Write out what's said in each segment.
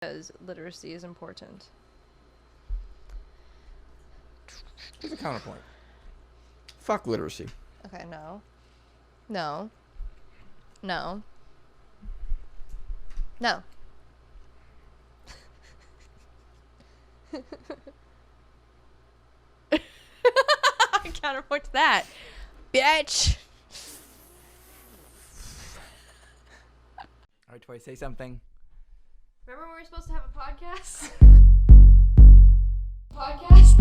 Because literacy is important. There's a counterpoint. Fuck literacy. Okay, no. No. No. No. Counterpoint to that. Bitch! All right, Tory, say something. Remember when we were supposed to have a podcast? Podcast.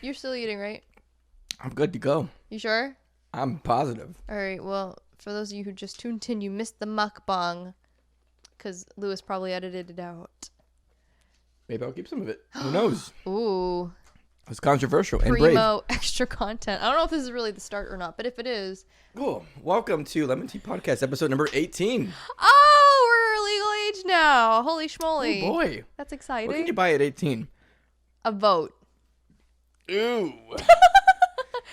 You're still eating, right? I'm good to go. You sure? I'm positive. All right, well, for those of you who just tuned in, you missed the mukbang because Lewis probably edited it out. Maybe I'll keep some of it. Who knows? Ooh. It's controversial and brave. Primo extra content. I don't know if this is really the start or not, but if it is. Cool. Welcome to LEM'n'TEA Podcast, episode number 18. Oh, we're legal age now. Holy schmoly. Oh, boy. That's exciting. What can you buy at 18? A vote. Ooh.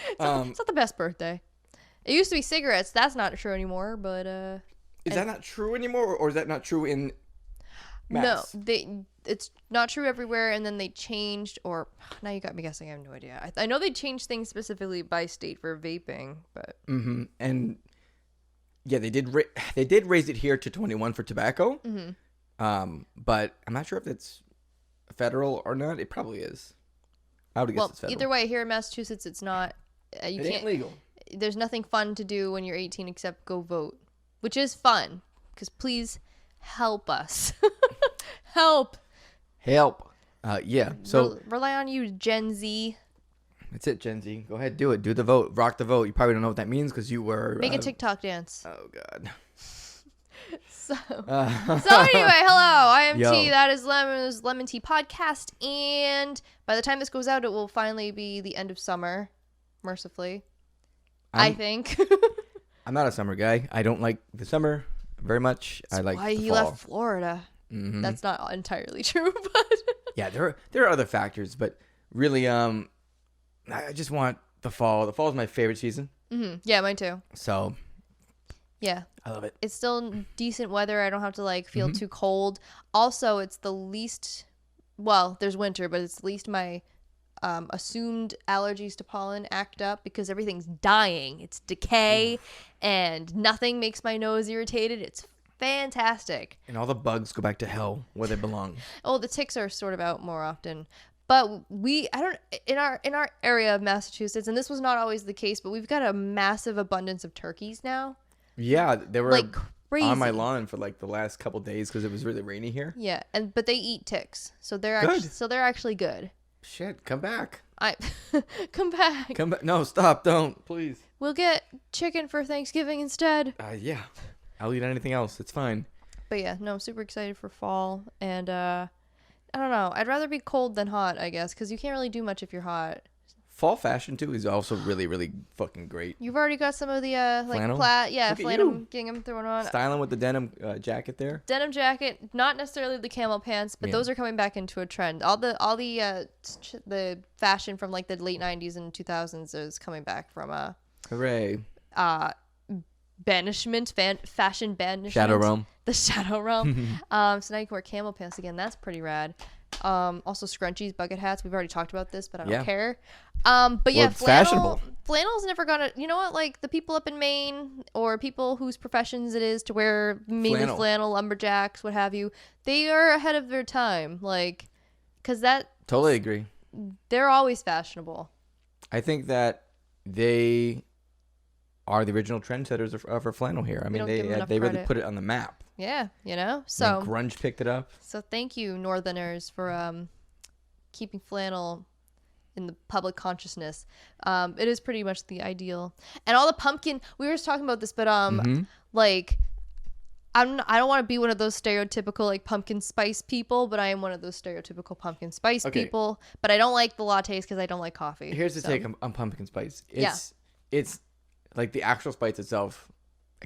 It's not the best birthday. It used to be cigarettes. That's not true anymore, but... Is that not true anymore, or is that not true in mass? No, it's not true everywhere, and then they changed, or... Now you got me guessing. I have no idea. I know they changed things specifically by state for vaping, but... Mm-hmm. And, yeah, they did raise it here to 21 for tobacco. Mm-hmm. But I'm not sure if it's federal or not. It probably is. I would guess it's federal. Either way, here in Massachusetts, it's not... it ain't legal. There's nothing fun to do when you're 18 except go vote, which is fun, because please help us. Help. Yeah. So rely on you, Gen Z. That's it, Gen Z. Go ahead, do it. Do the vote. Rock the vote. You probably don't know what that means because you were... Make a TikTok dance. Oh, God. So anyway, hello. I am Yo. T. That is LEM'n'TEA Podcast. And by the time this goes out, it will finally be the end of summer, mercifully. I think. I'm not a summer guy. I don't like the summer very much. That's I like why the he fall. left Florida. Mm-hmm. That's not entirely true, but... Yeah, there are other factors, but really, I just want the fall. The fall is my favorite season. Mm-hmm. Yeah, mine too. So... Yeah. I love it. It's still decent weather. I don't have to feel too cold. Also, it's the least, well, there's winter, but it's the least my assumed allergies to pollen act up because everything's dying. It's decay and nothing makes my nose irritated. It's fantastic. And all the bugs go back to hell where they belong. Oh, the ticks are sort of out more often. But in our area of Massachusetts, and this was not always the case, but we've got a massive abundance of turkeys now. Yeah, they were crazy on my lawn for the last couple days because it was really rainy here. Yeah, but they eat ticks, so they're actually good. Shit, come back. Come back. Come back. No, stop. Don't, please. We'll get chicken for Thanksgiving instead. Yeah, I'll eat anything else. It's fine. But yeah, no, I'm super excited for fall, and I don't know. I'd rather be cold than hot, I guess, because you can't really do much if you're hot. Fall fashion too is also really, really fucking great. You've already got some of the flannel? flannel, getting them thrown on. Styling with the denim jacket there. Denim jacket, not necessarily the camel pants, but those are coming back into a trend. All the fashion from the late 90s and 2000s is coming back from Hooray. Banishment, fashion banishment. Shadow Realm. The Shadow Realm. So now you can wear camel pants again. That's pretty rad. Also scrunchies, bucket hats. We've already talked about this, but I don't care. But yeah, it's fashionable. Flannel's never gonna, you know what, the people up in Maine or people whose professions it is to wear mainly flannel, lumberjacks, what have you, they are ahead of their time. Because that... Totally agree. They're always fashionable. I think that they are the original trendsetters for flannel here. I mean, they really put it on the map. Yeah, so grunge picked it up. So thank you, Northerners, for keeping flannel in the public consciousness. It is pretty much the ideal. And all the pumpkin, we were just talking about this, but I don't want to be one of those stereotypical pumpkin spice people, but I am one of those stereotypical pumpkin spice people. But I don't like the lattes because I don't like coffee. Here's the take on pumpkin spice. It's the actual spice itself,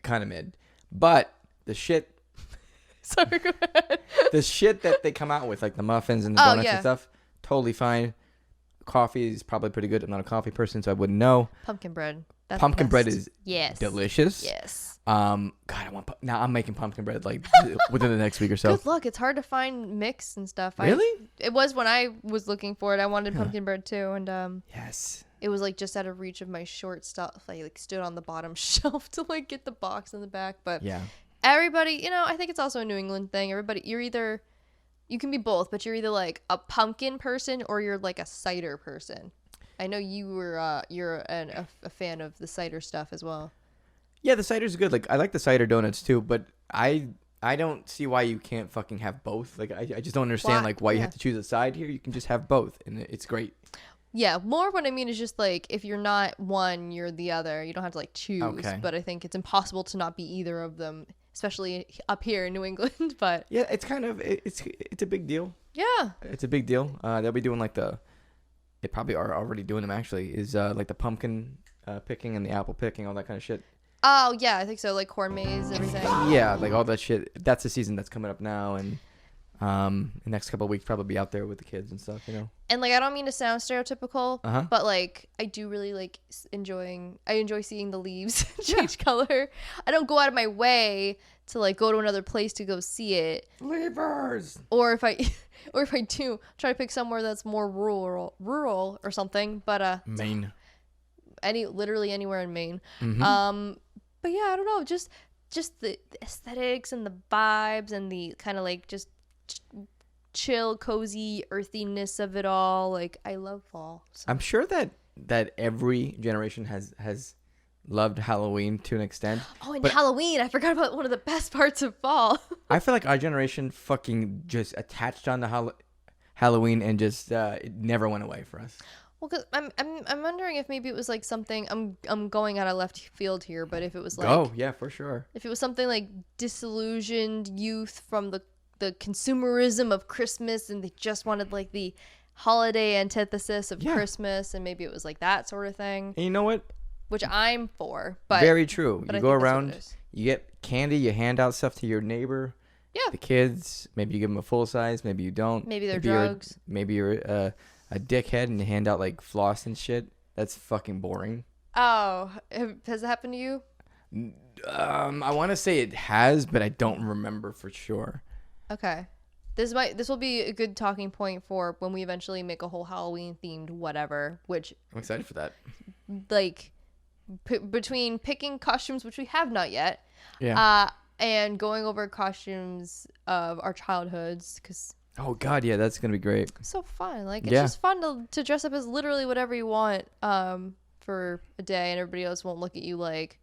kind of mid, but the shit. Sorry, go ahead. The shit that they come out with, the muffins and the donuts and stuff, totally fine. coffee is probably pretty good. I'm not a coffee person, so I wouldn't know. Pumpkin bread. That's Pumpkin bread is delicious. Yes. God, now I'm making pumpkin bread like within the next week or so. Good luck. It's hard to find mix and stuff. Really? It was when I was looking for it. I wanted pumpkin bread too, and yes, it was like just out of reach of my short stuff. I like stood on the bottom shelf to like get the box in the back. But yeah, everybody, I think it's also a New England thing. Everybody, you can be both, but you're either like a pumpkin person or you're like a cider person. I know you're a fan of the cider stuff as well. Yeah, the cider's good. Like I like the cider donuts too, but I don't see why you can't fucking have both. Like I just don't understand why you have to choose a side here. You can just have both, and it's great. Yeah, more what I mean is just like if you're not one, you're the other. You don't have to like choose. Okay. But I think it's impossible to not be either of them, especially up here in New England. But yeah, it's kind of it's a big deal. Yeah, it's a big deal. They'll be doing like they probably are already doing them actually. Is like the pumpkin picking and the apple picking, all that kind of shit. Oh yeah, I think so. Like corn maze, everything. Yeah, like all that shit. That's the season that's coming up now, and the next couple of weeks probably be out there with the kids and stuff, And like I don't mean to sound stereotypical, but like I do really like I enjoy seeing the leaves change color. I don't go out of my way to like go to another place to go see it. Leavers. Or if I do, try to pick somewhere that's more rural or something. But Maine. Literally anywhere in Maine. Mm-hmm. But yeah, I don't know, just the aesthetics and the vibes and the kind of like just chill, cozy earthiness of it all. Like I love fall. So. I'm sure that every generation has loved Halloween to an extent. Oh, and Halloween! I forgot about one of the best parts of fall. I feel like our generation fucking just attached on to Halloween and just it never went away for us. Well, cause I'm wondering if maybe it was like something. I'm going out of left field here, but if it was like yeah, for sure. If it was something like disillusioned youth from the consumerism of Christmas, and they just wanted like the holiday antithesis of Christmas, and maybe it was like that sort of thing. And you know what? Which I'm for, but very true. But you go around, you get candy, you hand out stuff to your neighbor. Yeah. The kids, maybe you give them a full size, maybe you don't. Maybe they're drugs. Maybe you're a dickhead and you hand out like floss and shit. That's fucking boring. Oh, has it happened to you? I want to say it has, but I don't remember for sure. Okay. This will be a good talking point for when we eventually make a whole Halloween themed whatever, which I'm excited for that. Like between picking costumes, which we have not yet. Yeah. And going over costumes of our childhoods, because oh god, yeah, that's gonna be great. So fun. Like it's just fun to dress up as literally whatever you want for a day, and everybody else won't look at you like,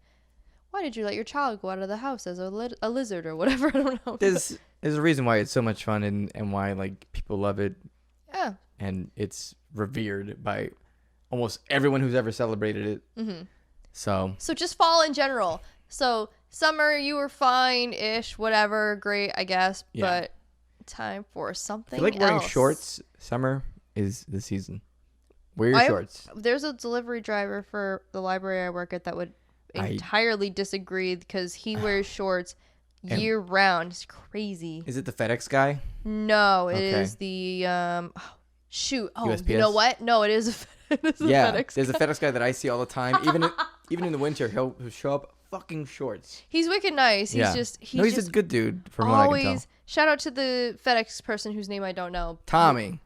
why did you let your child go out of the house as a lizard or whatever? I don't know. There's a reason why it's so much fun and why like people love it. Yeah. And it's revered by almost everyone who's ever celebrated it. Mm-hmm. So just fall in general. So summer, you were fine-ish, whatever, great, I guess. Yeah. But time for something else. I feel like wearing shorts. Summer is the season. Wear your shorts. There's a delivery driver for the library I work at that would entirely disagree because he wears shorts year round. It's crazy. Is it the FedEx guy? No, it is the shoot. Oh, USPS? You know what? No, it is. FedEx there's a FedEx guy that I see all the time. Even in the winter, he'll show up fucking shorts. He's wicked nice. He's he's a good dude from what I can tell. Shout out to the FedEx person whose name I don't know. Tommy.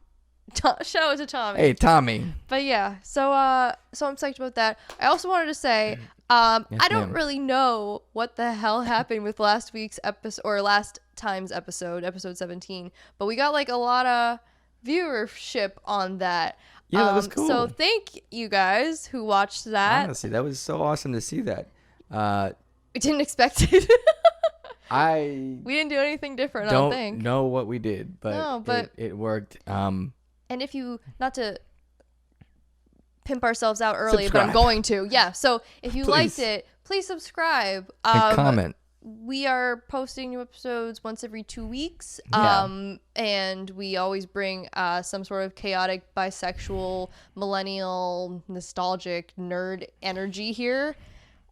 Shout out to Tommy. Hey, Tommy. But yeah, so I'm psyched about that. I also wanted to say, I don't really know what the hell happened with last week's episode or last time's episode 17, but we got like a lot of viewership on that. Yeah, that was cool. So thank you guys who watched that. Honestly, that was so awesome to see that. We didn't expect it. We didn't do anything different. I don't think. Know what we did, but it worked. And if you, not to pimp ourselves out early, subscribe. but I'm going to. Yeah. So if you liked it, please subscribe. And comment. We are posting new episodes once every 2 weeks. And we always bring some sort of chaotic, bisexual, millennial, nostalgic, nerd energy here.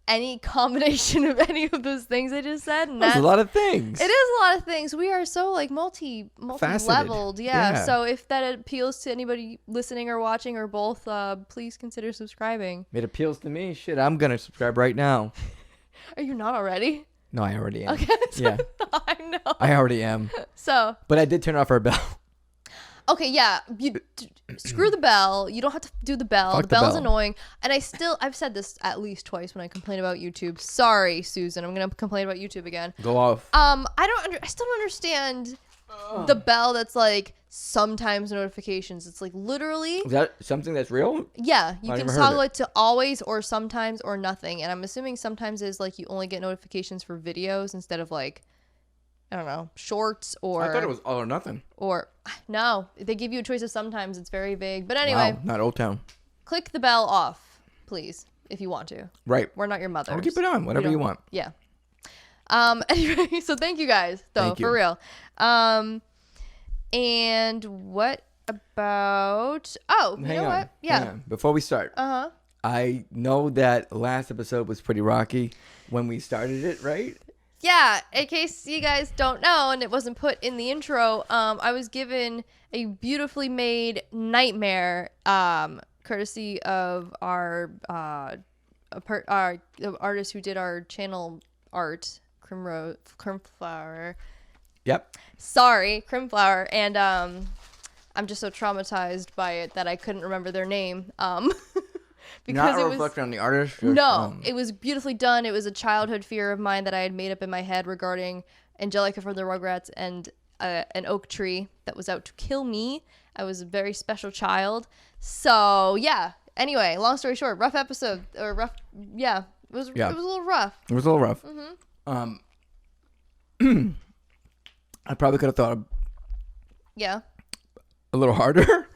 any combination of any of those things I just said. And That's a lot of things. It is a lot of things. We are so like multi-leveled. Yeah. So if that appeals to anybody listening or watching or both, please consider subscribing. It appeals to me. Shit, I'm going to subscribe right now. Are you not already? No, I already am. Okay. Yeah. I know. I already am. So. But I did turn off our bell. Okay, yeah. Screw the bell. You don't have to do the bell. Fuck The the bell's bell. annoying. And I've said this at least twice when I complain about YouTube. Sorry, Susan. I'm going to complain about YouTube again. Go off. I still don't understand the bell that's like sometimes notifications. It's like literally. Is that something that's real? Yeah, you I can never heard toggle it. it to always or sometimes or nothing. And I'm assuming sometimes is like you only get notifications for videos instead of like, I don't know, shorts or. I thought it was all or nothing. Or no, they give you a choice of sometimes. It's very vague. But anyway, Wow, not Old Town. click the bell off, please, if you want to. Right. We're not your mothers. I'll keep it on, whatever you want. Yeah. Anyway, so thank you guys, though, Thank you. for real. And what about? Oh, you Hang know on. what? Yeah. Hang on. Before we start, I know that last episode was pretty rocky when we started it, right? Yeah, in case you guys don't know, and it wasn't put in the intro, I was given a beautifully made nightmare, courtesy of our artist who did our channel art, Crimflower. Yep. Sorry, Crimflower, and I'm just so traumatized by it that I couldn't remember their name. Because Not it a was reflection on the artist. no, it was beautifully done. It was a childhood fear of mine that I had made up in my head regarding Angelica from the Rugrats and an oak tree that was out to kill me. I was a very special child. So yeah. Anyway, long story short, rough episode or rough. Yeah, it was a little rough. It was a little rough. I probably could have thought Yeah. a little harder.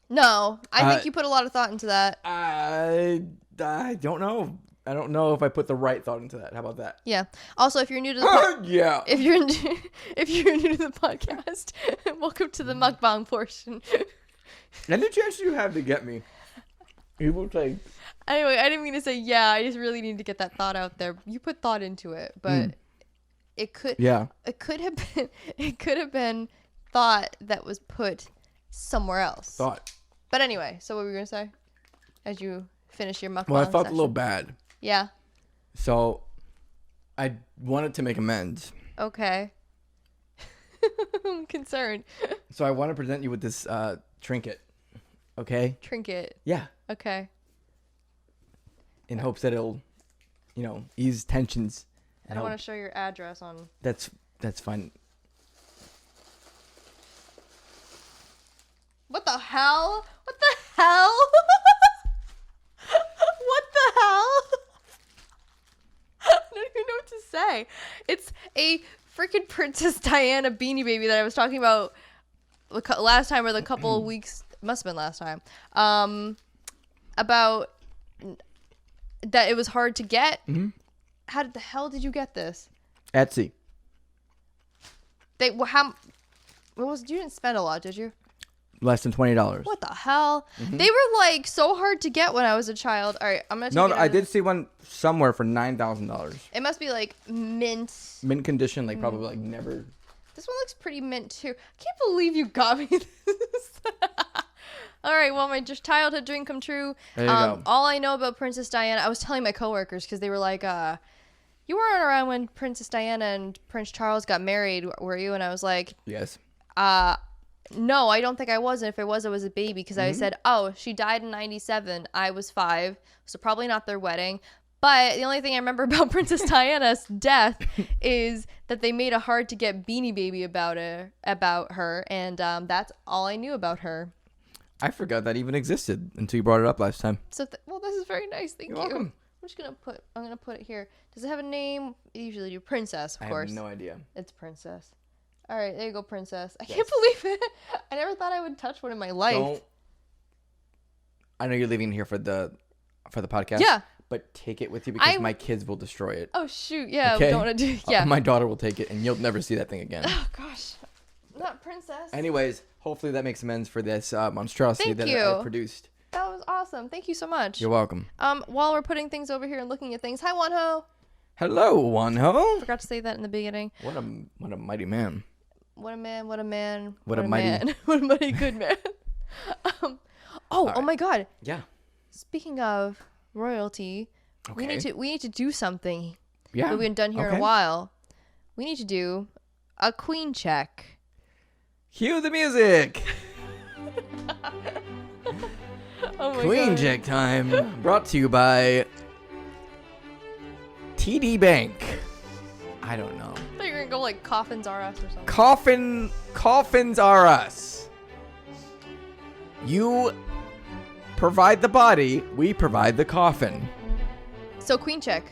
No, I think you put a lot of thought into that. I don't know. I don't know if I put the right thought into that. How about that? Yeah. Also, if you're new to the Yeah. if you're new to the podcast, welcome to the mukbang portion. Any chance you have to get me? You will take. Anyway, I didn't mean to say yeah. I just really need to get that thought out there. You put thought into it, but it could have been thought that was put somewhere else. Thought. But anyway, so what were you gonna say as you finish your mukbang? Well, I felt session? a little bad. Yeah. So I wanted to make amends. Okay. I'm concerned. So I want to present you with this trinket. Okay? Trinket. Yeah. Okay. In hopes that it'll, ease tensions. I don't want to show your address on. That's fine. What the hell? What the hell? What the hell? I don't even know what to say. It's a freaking Princess Diana beanie baby that I was talking about last time or the couple of weeks. Must have been last time. About that it was hard to get. Mm-hmm. How the hell did you get this? Etsy. You didn't spend a lot, did you? Less than $20. What the hell? Mm-hmm. They were like so hard to get when I was a child. All right, I'm gonna. No, I did see one somewhere for $9,000. It must be like mint Condition, like probably like never. This one looks pretty mint too. I can't believe you got me this. All right, well, my childhood dream come true. There you go. All I know about Princess Diana, I was telling my coworkers because they were like, "You weren't around when Princess Diana and Prince Charles got married, were you?" And I was like, "Yes." No, I don't think I was. And if I was a baby because I said, "Oh, she died in 97. I was 5, so probably not their wedding." But the only thing I remember about Princess Diana's death is that they made a hard to get Beanie Baby about her, and that's all I knew about her. I forgot that even existed until you brought it up last time. So, well, this is very nice. Thank you. Welcome. I'm gonna put it here. Does it have a name? I usually do Princess, of course. I have no idea. It's Princess. All right, there you go, Princess. I can't believe it. I never thought I would touch one in my life. I know you're leaving here for the podcast. Yeah. But take it with you because my kids will destroy it. Oh shoot! Yeah, okay? we don't want to do. Yeah. My daughter will take it, and you'll never see that thing again. Oh gosh, not Princess. Anyways, hopefully that makes amends for this monstrosity that I produced. That was awesome. Thank you so much. You're welcome. While we're putting things over here and looking at things, hi Wonho. Hello, Wonho. Forgot to say that in the beginning. What a mighty man. What a man, what a man. What a mighty man. What a mighty good man. Oh my god. Yeah. Speaking of royalty, Okay. we need to do something Yeah. that we haven't done here in a while. We need to do a queen check. Cue the music. Oh my Queen god. check time. Brought to you by TD Bank. I don't know. I thought you were gonna go like coffins are us or something. Coffins are us. You provide the body, we provide the coffin. So queen check.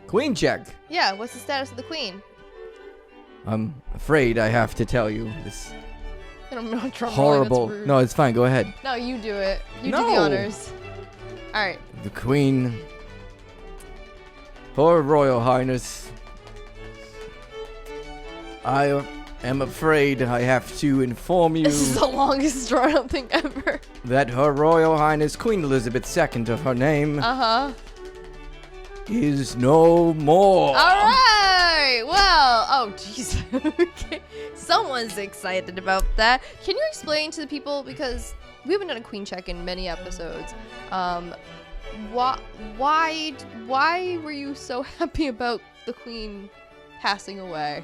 Queen check. Yeah, what's the status of the queen? I'm afraid I have to tell you this I don't know. Drum horrible. rolling, that's rude. No, it's fine. Go ahead. No, you do it. You do No. the honors. All right. The Queen, Her Royal Highness, I am afraid I have to inform you This is the longest drawn out thing ever. that Her Royal Highness Queen Elizabeth II of her name is no more. All right. Well, oh, jeez. Okay. Someone's excited about that. Can you explain to the people, because we haven't done a queen check in many episodes, why were you so happy about the queen passing away?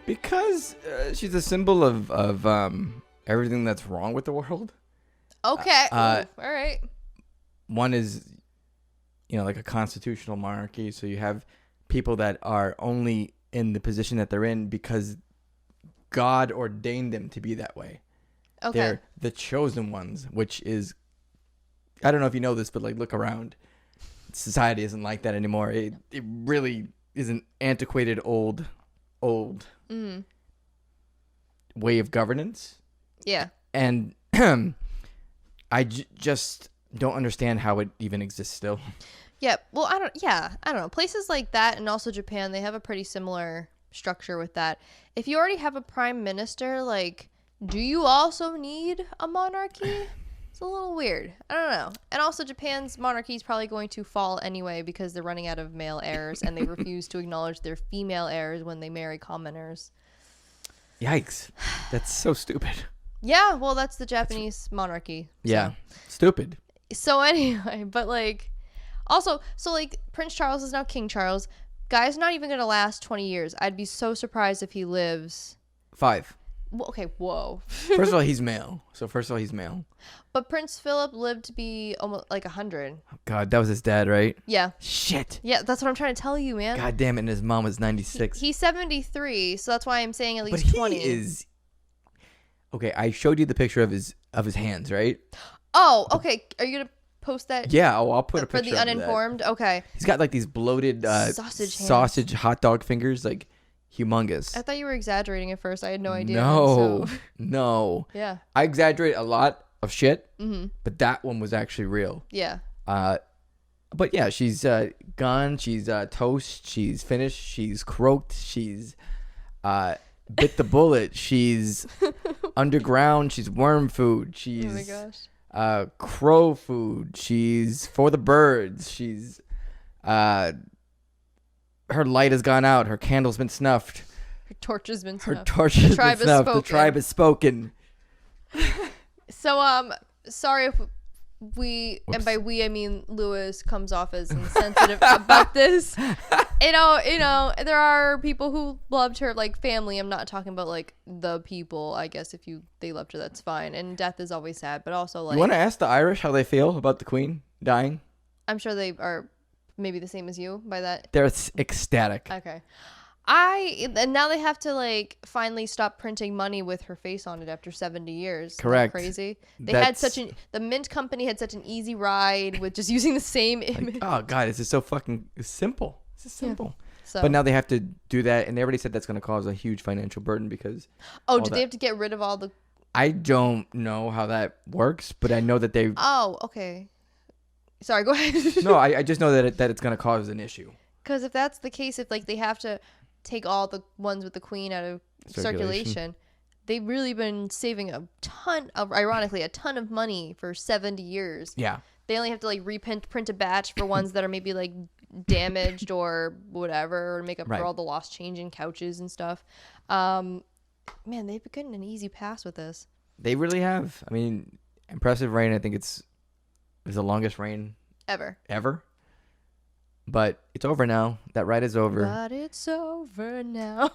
Because she's a symbol of everything that's wrong with the world. Okay. All right. One is, like a constitutional monarchy. So you have people that are only in the position that they're in because God ordained them to be that way. Okay. They're the chosen ones, which is, I don't know if you know this, but like look around. Society isn't like that anymore. It really is an antiquated old way of governance. Yeah. And I just don't understand how it even exists still. Yeah. Well, I don't know. Places like that and also Japan, they have a pretty similar structure with that. If you already have a prime minister, like, do you also need a monarchy? It's a little weird. I don't know. And also Japan's monarchy is probably going to fall anyway because they're running out of male heirs and they refuse to acknowledge their female heirs when they marry commoners. Yikes. That's so stupid. Yeah, well, that's the Japanese monarchy. So. Yeah. Stupid. So anyway, but like, also, so like Prince Charles is now King Charles. Guy's not even going to last 20 years. I'd be so surprised if he lives. 5. Well, okay, whoa. First of all, he's male. But Prince Philip lived to be almost like 100. Oh, God, that was his dad, right? Yeah. Shit. Yeah, that's what I'm trying to tell you, man. God damn it, and his mom was 96. He's 73, so that's why I'm saying at least but 20. He is. Okay, I showed you the picture of his hands, right? Oh, okay. Are you gonna post that? Yeah, I'll put a for picture the of uninformed. that. Okay. He's got like these bloated sausage hot dog fingers, like humongous. I thought you were exaggerating at first. I had no idea. No, so. no. Yeah. I exaggerate a lot of shit, but that one was actually real. Yeah. But yeah, she's gone. She's toast. She's finished. She's croaked. She's bit the bullet. She's underground. She's worm food. She's oh my gosh. Crow food. She's for the birds. She's her light has gone out. Her candle's been snuffed. Her torch has been Her snuffed. torch has been snuffed. Spoken. The tribe has spoken. So sorry if we, Whoops. and by we I mean Lewis, comes off as insensitive about this. You know, there are people who loved her, like family. I'm not talking about like the people. I guess if they loved her, that's fine. And death is always sad, but also like. You want to ask the Irish how they feel about the Queen dying? I'm sure they are maybe the same as you by that. They're ecstatic. Okay. And now they have to like finally stop printing money with her face on it after 70 years. Correct. Isn't that crazy. The Mint company had such an easy ride with just using the same image. Oh God, this is so fucking simple. This is simple. Yeah. So. But now they have to do that, and they already said that's going to cause a huge financial burden because. Oh, did they have to get rid of all the? I don't know how that works, but I know that they. Oh, okay. Sorry, go ahead. No, I just know that it's going to cause an issue. Because if that's the case, if like they have to take all the ones with the Queen out of circulation, they've really been saving ironically a ton of money for 70 years. Yeah. They only have to like print a batch for ones that are maybe like damaged or whatever, or make up for all the lost change in couches and stuff. Man, they've been getting an easy pass with this. They really have. I mean, impressive reign. I think it's the longest reign Ever. But it's over now. That ride is over. But it's over now.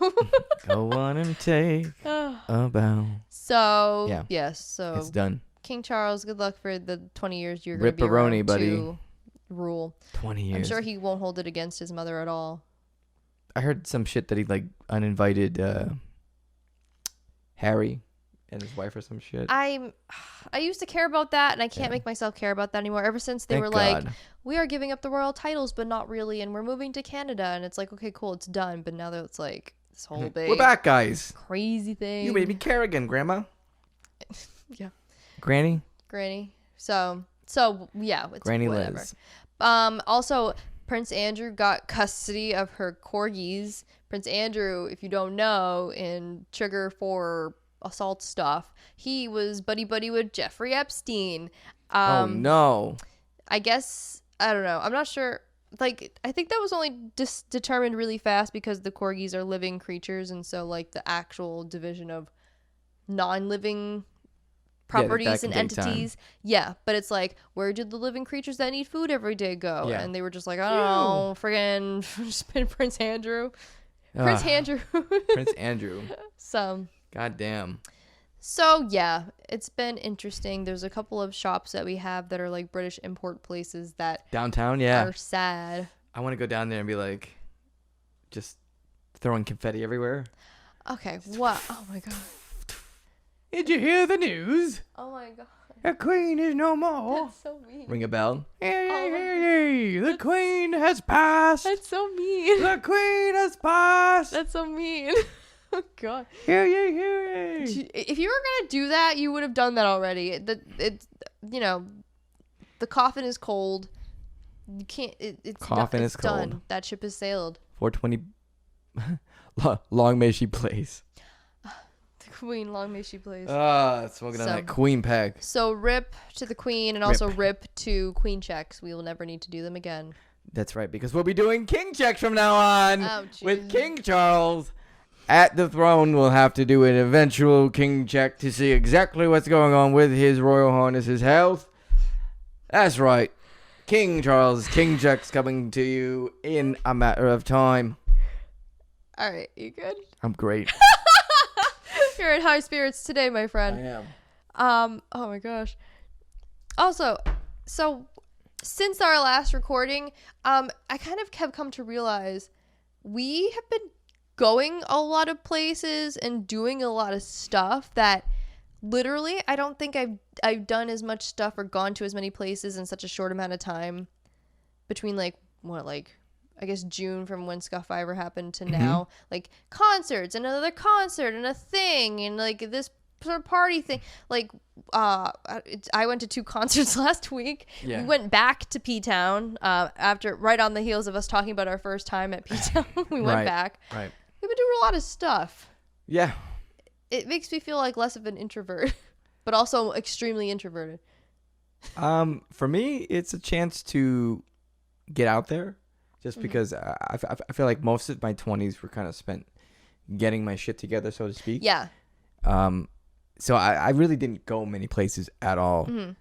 Go on and take a bow. So, yes. So it's done. King Charles, good luck for the 20 years you're going to be around buddy. to rule. 20 years. I'm sure he won't hold it against his mother at all. I heard some shit that he like uninvited Harry and his wife or some shit. I used to care about that, and I can't make myself care about that anymore. Ever since they were like, we are giving up the royal titles, but not really, and we're moving to Canada, and it's like, okay, cool, it's done. But now that it's like this whole big, we're back, guys. Crazy thing. You made me care again, Grandma. Yeah. Granny. So yeah, it's Granny whatever. Liz. Also, Prince Andrew got custody of her corgis. Prince Andrew, if you don't know, in Trigger for assault stuff, he was buddy with Jeffrey Epstein. Oh no. I guess, I don't know, I'm not sure. Like, I think that was only determined really fast because the corgis are living creatures, and so like the actual division of non-living properties and entities. Yeah, but it's like, where do the living creatures that need food every day go? Yeah. And they were just like, I don't know, friggin' Prince Andrew. Prince Andrew. So. God damn. So, yeah, it's been interesting. There's a couple of shops that we have that are like British import places that downtown, are sad. I want to go down there and be like, just throwing confetti everywhere. Okay, what? Oh my god. Did you hear the news? Oh my god. The Queen is no more. That's so mean. Ring a bell. Hey, the Queen has passed. That's so mean. The Queen has passed. That's so mean. Oh god. Hear ye. If you were gonna do that, you would have done that already. It's you know, the coffin is cold. You can't. It's coffin is done. cold. That ship has sailed. 420. Long may she place. The Queen, long may she place. Smoking on that Queen peg. So rip to the Queen, and also rip to Queen checks. We will never need to do them again. That's right, because we'll be doing King checks from now on with King Charles. At the throne, we'll have to do an eventual king check to see exactly what's going on with his Royal Highness's health. That's right. King Charles' king check's coming to you in a matter of time. All right, you good? I'm great. You're in high spirits today, my friend. I am. Oh my gosh. Also, so since our last recording, I kind of have come to realize we have been going a lot of places and doing a lot of stuff that literally I don't think I've done as much stuff or gone to as many places in such a short amount of time between I guess June from when Scuff Fiver happened to now, like concerts and another concert and a thing and like this sort of party thing. Like I went to 2 concerts last week. Yeah. We went back to P-Town after right on the heels of us talking about our first time at P-Town. We went back. Right. We've been doing a lot of stuff. Yeah. It makes me feel like less of an introvert, but also extremely introverted. For me, it's a chance to get out there, just because I feel like most of my 20s were kind of spent getting my shit together, so to speak. Yeah. So I really didn't go many places at all. Mm-hmm.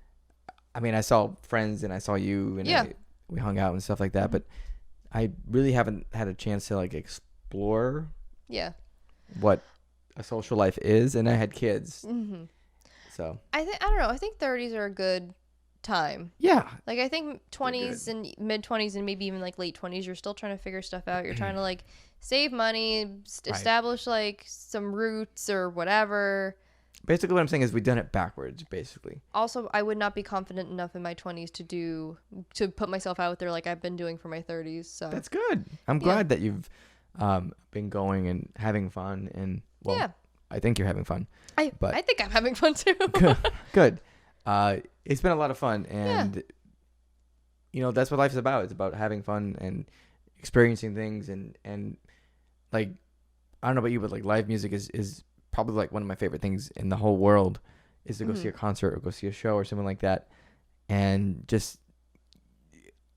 I mean, I saw friends and I saw you and we hung out and stuff like that, but I really haven't had a chance to like explore what a social life is, and I had kids. Mm-hmm. So I don't know. I think 30s are a good time. Yeah. Like I think 20s and mid 20s and maybe even like late 20s, you're still trying to figure stuff out. You're trying to like save money, establish like some roots or whatever. Basically what I'm saying is we've done it backwards, basically. Also, I would not be confident enough in my 20s to put myself out there like I've been doing for my 30s. So that's good. I'm glad that you've been going and having fun, and I think you're having fun. I think I'm having fun too. Good. It's been a lot of fun, and you know that's what life's about. It's about having fun and experiencing things, and like I don't know about you, but like live music is probably like one of my favorite things in the whole world is to go see a concert or go see a show or something like that. and just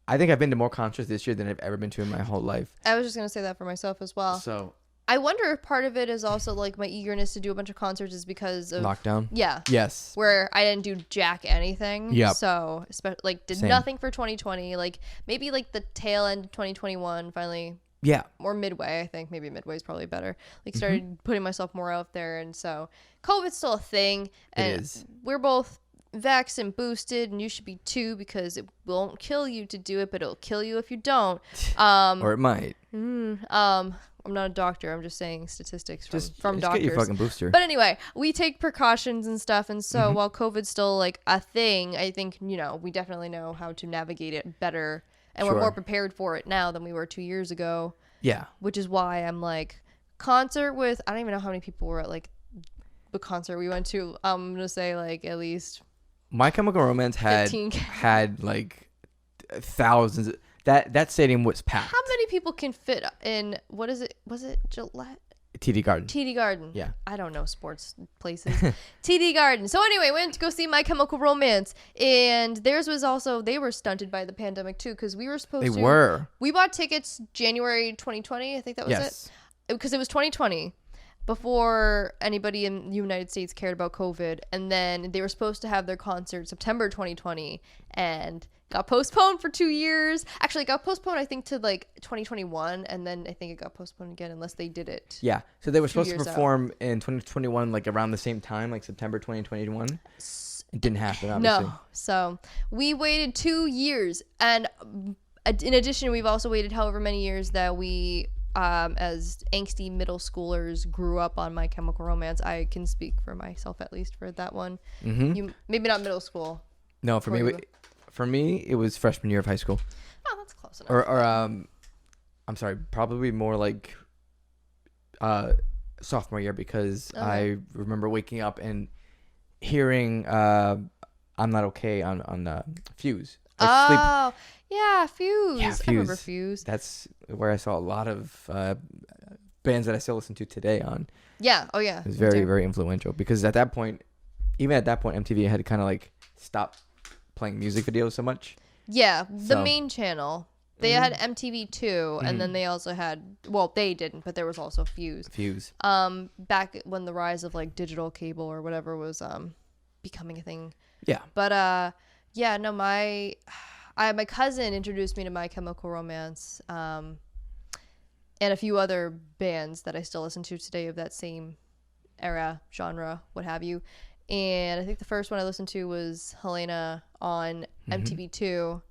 I think I've been to more concerts this year than I've ever been to in my whole life. I was just gonna say that for myself as well. So I wonder if part of it is also like my eagerness to do a bunch of concerts is because of lockdown. Yeah. Yes. Where I didn't do jack anything. Yep. So like did Same. nothing for 2020. Like maybe like the tail end of 2021 finally. Yeah. Or midway, I think. Maybe midway is probably better. Like started putting myself more out there, and so COVID's still a thing. And It is. We're both vaxxed and boosted, and you should be too because it won't kill you to do it, but it'll kill you if you don't. Or it might. I'm not a doctor. I'm just saying statistics from Just doctors. get your fucking booster. But anyway, we take precautions and stuff, and so while COVID's still like a thing, I think we definitely know how to navigate it better. And Sure. we're more prepared for it now than we were 2 years ago. Yeah. Which is why I'm like, concert with, I don't even know how many people were at like the concert we went to. I'm going to say like at least My Chemical Romance had 15K. had like thousands. That stadium was packed. How many people can fit in, what is it? Was it Gillette? TD Garden. TD Garden. Yeah. I don't know sports places. TD Garden. So anyway, went to go see My Chemical Romance, and theirs was also, they were stunted by the pandemic too, because we were supposed to. They were. We bought tickets January 2020. I think that was Yes. it. Because it was 2020 before anybody in the United States cared about COVID, and then they were supposed to have their concert September 2020, and got postponed for 2 years. Actually, it got postponed, I think, to like 2021, and then I think it got postponed again unless they did it. Yeah. So they were supposed to years out. perform in 2021, like around the same time, like September 2021. It didn't happen, obviously. No. So we waited 2 years, and in addition, we've also waited however many years that we, as angsty middle schoolers, grew up on My Chemical Romance. I can speak for myself, at least, for that one. You maybe not middle school. No, for me, it was freshman year of high school. Oh, that's close enough. Or I'm sorry, probably more like sophomore year, because I remember waking up and hearing "I'm Not Okay" on Fuse. Like yeah, Fuse. Yeah, Fuse. I remember Fuse. That's where I saw a lot of bands that I still listen to today on. Yeah. Oh, yeah. It was very, very influential, because at that point, MTV had kind of like stopped playing music videos so much. Yeah, the So- main channel. They had MTV2, and then they also had, well, they didn't, but there was also Fuse. Back when the rise of like digital cable or whatever was becoming a thing. Yeah. But yeah, no, my cousin introduced me to My Chemical Romance, and a few other bands that I still listen to today of that same era, genre, what have you. And I think the first one I listened to was Helena on MTV2.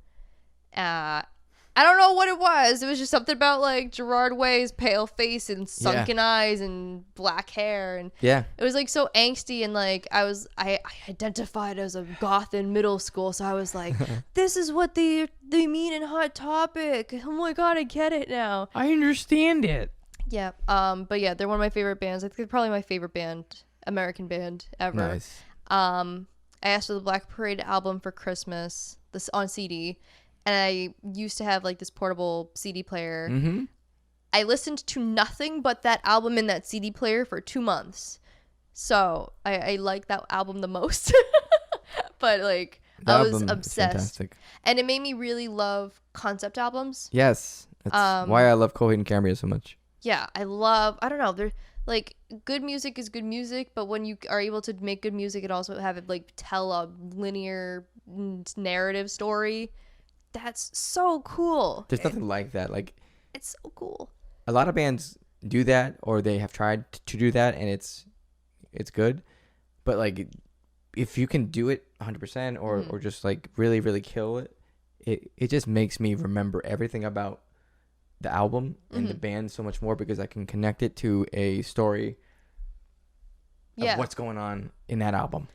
I don't know what it was. It was just something about like Gerard Way's pale face and sunken eyes and black hair, and Yeah. it was like so angsty, and like I identified as a goth in middle school, so I was like, this is what they mean in Hot Topic. Oh my god, I get it now. I understand it. Yeah. But yeah, they're one of my favorite bands. I think they're probably my favorite band, American band ever. Nice. I asked for the Black Parade album for Christmas, this on CD, and I used to have like this portable CD player. I listened to nothing but that album in that CD player for 2 months, so I like that album the most. But like I was obsessed, fantastic. and it made me really love concept albums. Yes, that's why I love Coheed and Cambria so much. Yeah, I don't know, they're like, good music is good music, but when you are able to make good music and also have it like tell a linear narrative story, that's so cool. There's nothing like that. Like, it's so cool. A lot of bands do that, or they have tried to do that, and it's good. But like, if you can do it 100% or just like really, really kill it, it just makes me remember everything about the album and the band so much more, because I can connect it to a story of what's going on in that album.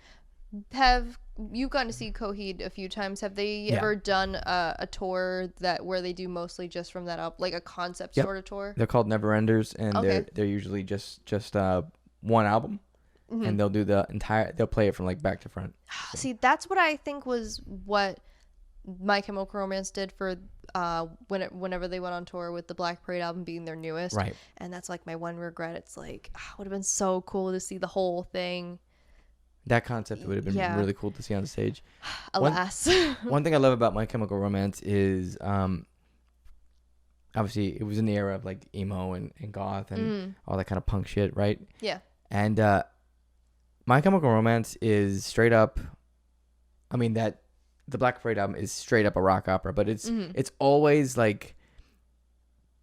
Have you gotten to see Coheed a few times? Have they ever done a tour where they do mostly just from that album, like a concept sort of tour? They're called Never Enders, and they're usually just one album, and they'll do they'll play it from like back to front. So. See, that's what I think was what My Chemical Romance did for whenever they went on tour, with the Black Parade album being their newest. Right. And that's like my one regret. It's like, would have been so cool to see the whole thing. That concept would have been Yeah. really cool to see on stage. Alas. One thing I love about My Chemical Romance is obviously it was in the era of like emo and goth and all that kind of punk shit, right? Yeah. And My Chemical Romance is straight up. I mean that the Black Parade album is straight up a rock opera, but it's always like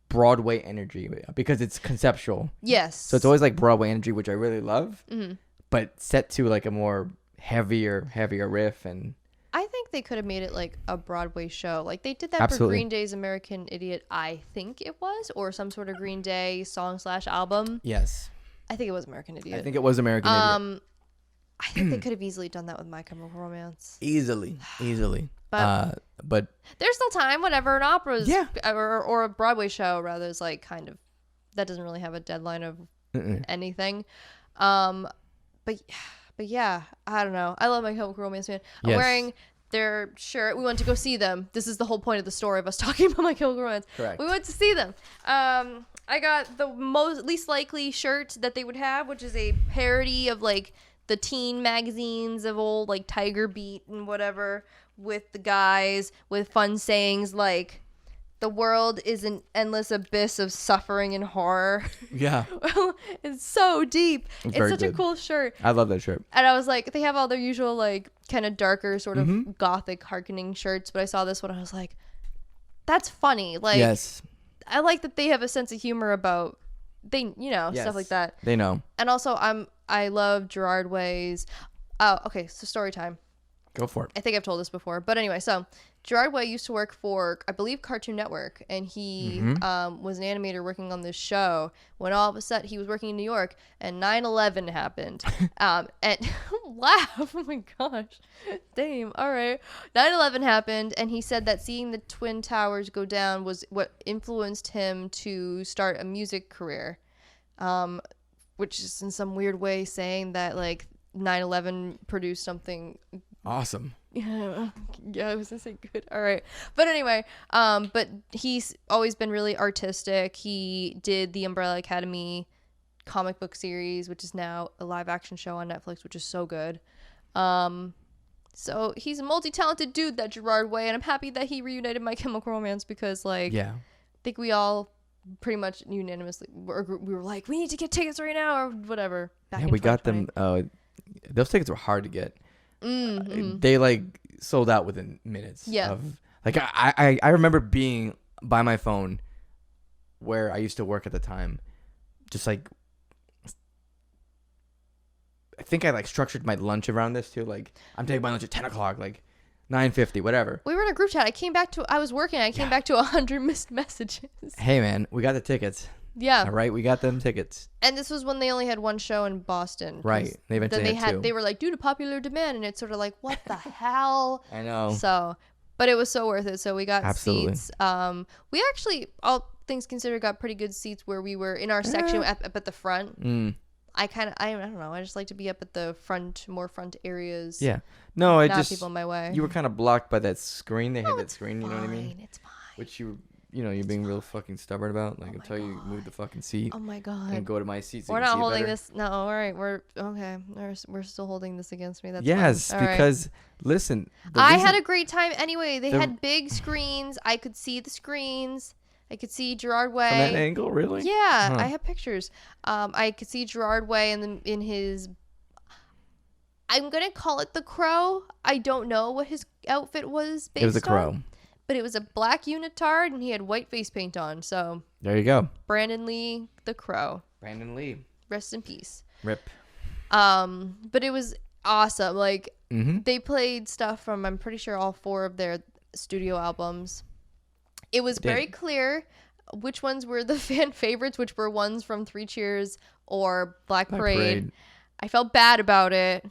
Broadway energy because it's conceptual. Yes. So it's always like Broadway energy, which I really love, Mm-hmm. but set to like a more heavier riff. And I think they could have made it like a Broadway show. Like they did that Absolutely. for Green Day's American Idiot, I think it was, or some sort of Green Day song/album. yes, I think it was American Idiot. I think it was American Idiot. I think they could have easily done that with My Chemical Romance. Easily. But There's still time. Whatever, an opera's Yeah. or a Broadway show rather is like kind of that doesn't really have a deadline of anything. But yeah, I don't know. I love My Chemical Romance, man. I'm Yes. wearing their shirt. We went to go see them. This is the whole point of the story of us talking about My Chemical Romance. Correct. We went to see them. I got the least likely shirt that they would have, which is a parody of like the teen magazines of old, like Tiger Beat and whatever, with the guys with fun sayings like the world is an endless abyss of suffering and horror. yeah, It's so deep. It's very such a good. cool shirt. I love that shirt. And I was like, they have all their usual like kind of darker sort of gothic harkening shirts, but I saw this one and I was like, that's funny. Like, Yes, I like that they have a sense of humor about stuff Yes. like that. They know. And also I love Gerard Way's okay, so story time. Go for it. I think I've told this before, but anyway, so Gerard Way used to work for, I believe, Cartoon Network, and he was an animator working on this show when all of a sudden he was working in New York, and 9/11 happened. And laugh, oh my gosh, damn, all right. 9/11 happened, and he said that seeing the Twin Towers go down was what influenced him to start a music career, which is in some weird way saying that, like, 9/11 produced something Awesome. yeah, I was gonna say good. All right, but anyway, but he's always been really artistic. He did the Umbrella Academy comic book series, which is now a live action show on Netflix, which is so good. So he's a multi-talented dude, that Gerard Way, and I'm happy that he reunited My Chemical Romance because, like, Yeah. I think we all pretty much unanimously we were like, we need to get tickets right now or whatever. Yeah, we got them. Those tickets were hard to get. They like sold out within minutes. Yeah. Like I remember being by my phone where I used to work at the time, just like I think I like structured my lunch around this too. Like I'm taking my lunch at 10 o'clock, like 9:50, whatever. We were in a group chat. I was working. I came back to 100 missed messages. Hey man, we got the tickets. Yeah. All right, we got them tickets. And this was when they only had one show in Boston. Right. They eventually had two. They were like, due to popular demand, and it's sort of like, what the hell? I know. So, but it was so worth it. So we got Absolutely. seats. We actually, all things considered, got pretty good seats where we were in our section up at the front. I don't know. I just like to be up at the front, more front areas. Yeah. No, I not just people in my way. You were kind of blocked by that screen. They had that screen. You know what I mean? It's fine. Which you're being real fucking stubborn about. Like until you move the fucking seat Oh my god. and go to my seat. So We're you can not see it holding better. this. No, all right. We're okay. We're still holding this against me. That's Yes, fine. All right. because listen, I had a great time anyway. They had big screens. I could see the screens. I could see Gerard Way. from that angle, really. Yeah, Huh. I have pictures. I could see Gerard Way in his. I'm gonna call it the Crow. I don't know what his outfit was based on. It was a crow. But it was a black unitard and he had white face paint on. So There you go. Brandon Lee, the Crow. Brandon Lee. Rest in peace. Rip. But it was awesome. Like Mm-hmm. they played stuff from, I'm pretty sure, all 4 of their studio albums. It was very clear which ones were the fan favorites, which were ones from 3 Cheers or Black Parade. I felt bad about it.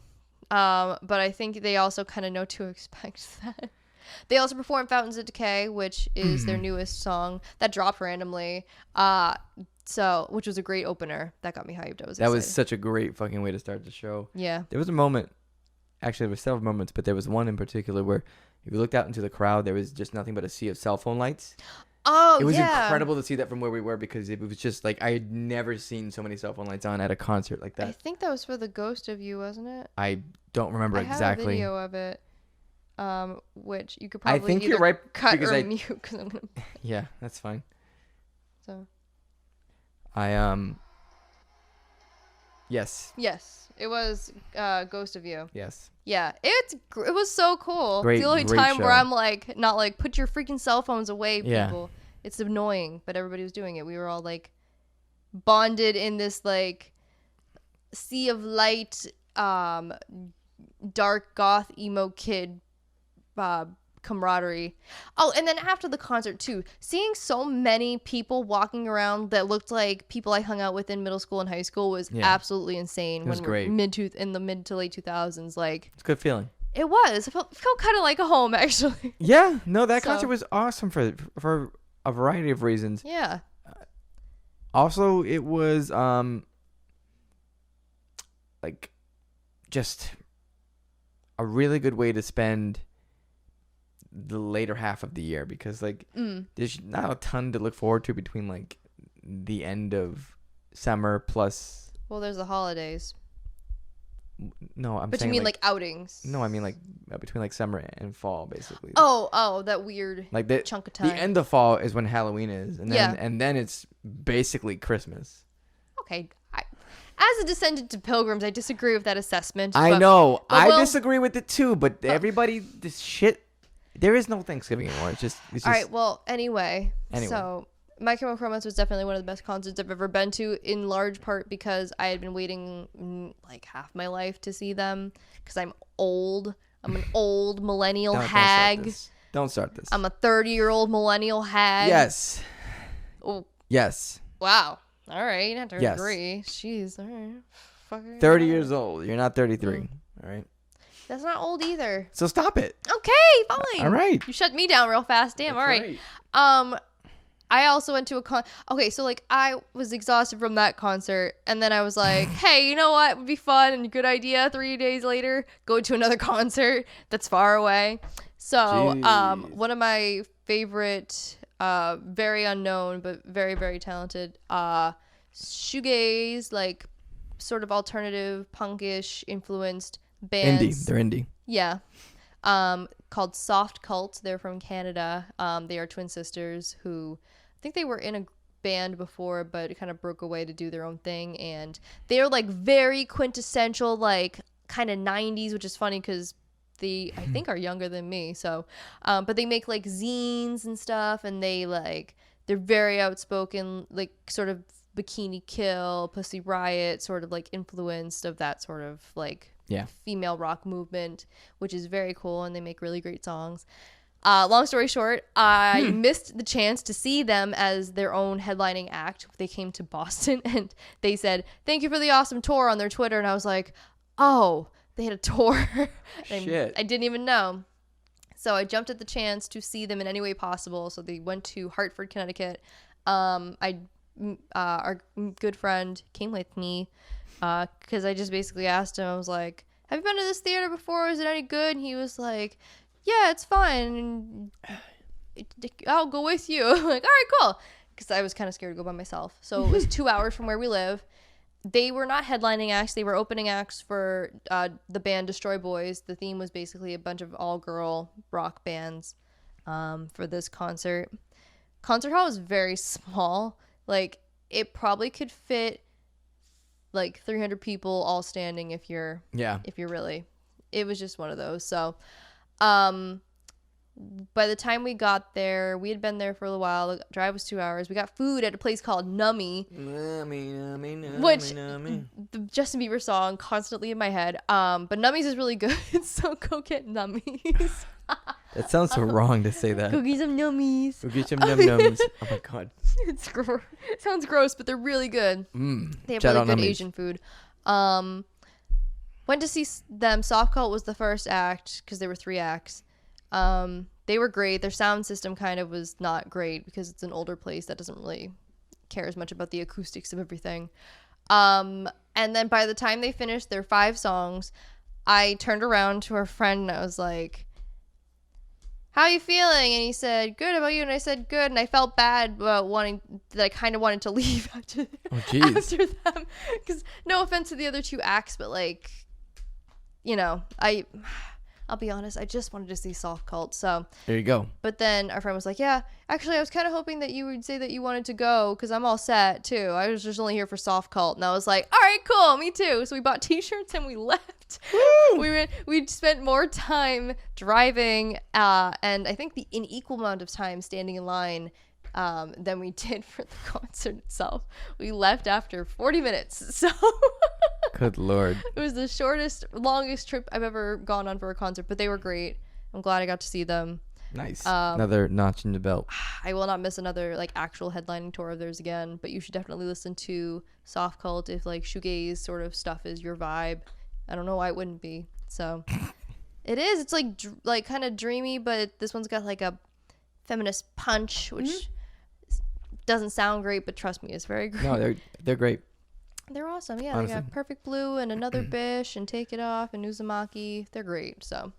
But I think they also kind of know to expect that. They also performed Fountains of Decay, which is their newest song that dropped randomly. Which was a great opener. That got me hyped. That was such a great fucking way to start the show. Yeah. There was a moment, actually there were several moments, but there was one in particular where if you looked out into the crowd, there was just nothing but a sea of cell phone lights. Oh, It was yeah. incredible to see that from where we were because it was just like I had never seen so many cell phone lights on at a concert like I that. think that was for the Ghost of You, wasn't it? I don't remember I have exactly. a video of it, which you could I probably think either you're right cut because or mute because I'm gonna. Yeah, that's fine. So. Yes. Yes, it was Ghost of You. Yes. Yeah, it was so cool. Great, it's the only great time show. where I'm like, not like, put your freaking cell phones away, Yeah. people. It's annoying, but everybody was doing it. We were all like bonded in this like sea of light, dark goth emo kid camaraderie. Oh, and then after the concert too, seeing so many people walking around that looked like people I hung out with in middle school and high school was absolutely insane. It was great. In the mid to late 2000s, like It's a good feeling. it was. It felt kind of like a home, actually. Yeah, no, that concert was awesome for a variety of reasons. Yeah. Also, it was like just a really good way to spend the later half of the year because like there's not a ton to look forward to between like the end of summer plus. Well, there's the holidays. No, I'm But saying you mean like outings? No, I mean like between like summer and fall, basically. Oh, that weird like the chunk of time. The end of fall is when Halloween is, and then it's basically Christmas. Okay, as a descendant of pilgrims, I disagree with that assessment. I know, I disagree with it too. But everybody, this shit, there is no Thanksgiving anymore. It's just all right. Well, anyway. So My Chemical Romance was definitely one of the best concerts I've ever been to, in large part because I had been waiting like half my life to see them because I'm old. I'm an old millennial hag. Don't start this. I'm a 30-year-old millennial hag. Yes. Oh. Yes. Wow. All right. You have to agree. Jeez. All right. Fucker. 30 years old. You're not 33. All right. That's not old either. So stop it. Okay. Fine. All right. You shut me down real fast. Damn. That's all right. I also went to a okay, so like I was exhausted from that concert, and then I was like, hey, you know what would be fun and a good idea 3 days later, go to another concert that's far away. So one of my favorite very unknown but very, very talented shoegaze, like sort of alternative punkish influenced bands. They're indie. Yeah. Called Softcult. They're from Canada. They are twin sisters who I think they were in a band before, but it kind of broke away to do their own thing. And they're like very quintessential, like kind of 90s, which is funny because they, I think, are younger than me. So, but they make like zines and stuff, and they're very outspoken, like sort of Bikini Kill, Pussy Riot, sort of like influenced of that sort of like female rock movement, which is very cool, and they make really great songs. Long story short, I missed the chance to see them as their own headlining act. They came to Boston and they said, thank you for the awesome tour on their Twitter. And I was like, oh, they had a tour. Shit. I didn't even know. So I jumped at the chance to see them in any way possible. So they went to Hartford, Connecticut. Our good friend came with me because I just basically asked him, I was like, have you been to this theater before? Is it any good? And he was like, yeah, it's fine. I'll go with you. I'm like, all right, cool. Because I was kind of scared to go by myself. So it was 2 hours from where we live. They were not headlining acts. They were opening acts for the band Destroy Boys. The theme was basically a bunch of all-girl rock bands for this concert. Concert hall was very small. Like, it probably could fit like 300 people all standing if you're really. It was just one of those. So by the time we got there, we had been there for a while. The drive was 2 hours. We got food at a place called Nummy, which the Justin Bieber song constantly in my head. But Nummies is really good, so go get Nummies. That sounds so wrong to say that. Go get some Nummies. Go get some num-nums. Oh my god. It sounds gross, but they're really good. They have really good Asian food. Went to see them. Softcult was the first act because there were 3 acts. They were great. Their sound system kind of was not great because it's an older place that doesn't really care as much about the acoustics of everything. And then by the time they finished their 5 songs, I turned around to our friend and I was like, how are you feeling? And he said, good. How about you? And I said, good. And I felt bad about I kind of wanted to leave after them. Because no offense to the other two acts, but like, you know, I'll be honest, I just wanted to see Softcult. So there you go. But then our friend was like, yeah, actually, I was kind of hoping that you would say that you wanted to go because I'm all set too. I was just only here for Softcult. And I was like, all right, cool, me too. So we bought t-shirts and we left. Woo! We spent more time driving and I think an equal amount of time standing in line than we did for the concert itself. We left after 40 minutes. So good Lord. It was the longest trip I've ever gone on for a concert, but they were great. I'm glad I got to see them. Nice. Another notch in the belt. I will not miss another like actual headlining tour of theirs again, but you should definitely listen to Softcult if like shoegaze sort of stuff is your vibe. I don't know why it wouldn't be. So it is. It's like kind of dreamy, but this one's got like a feminist punch, which doesn't sound great, but trust me, it's very great. No, they're great. They're awesome. Yeah, honestly. They got Perfect Blue and Another Bish and Take It Off and Uzumaki. They're great. So,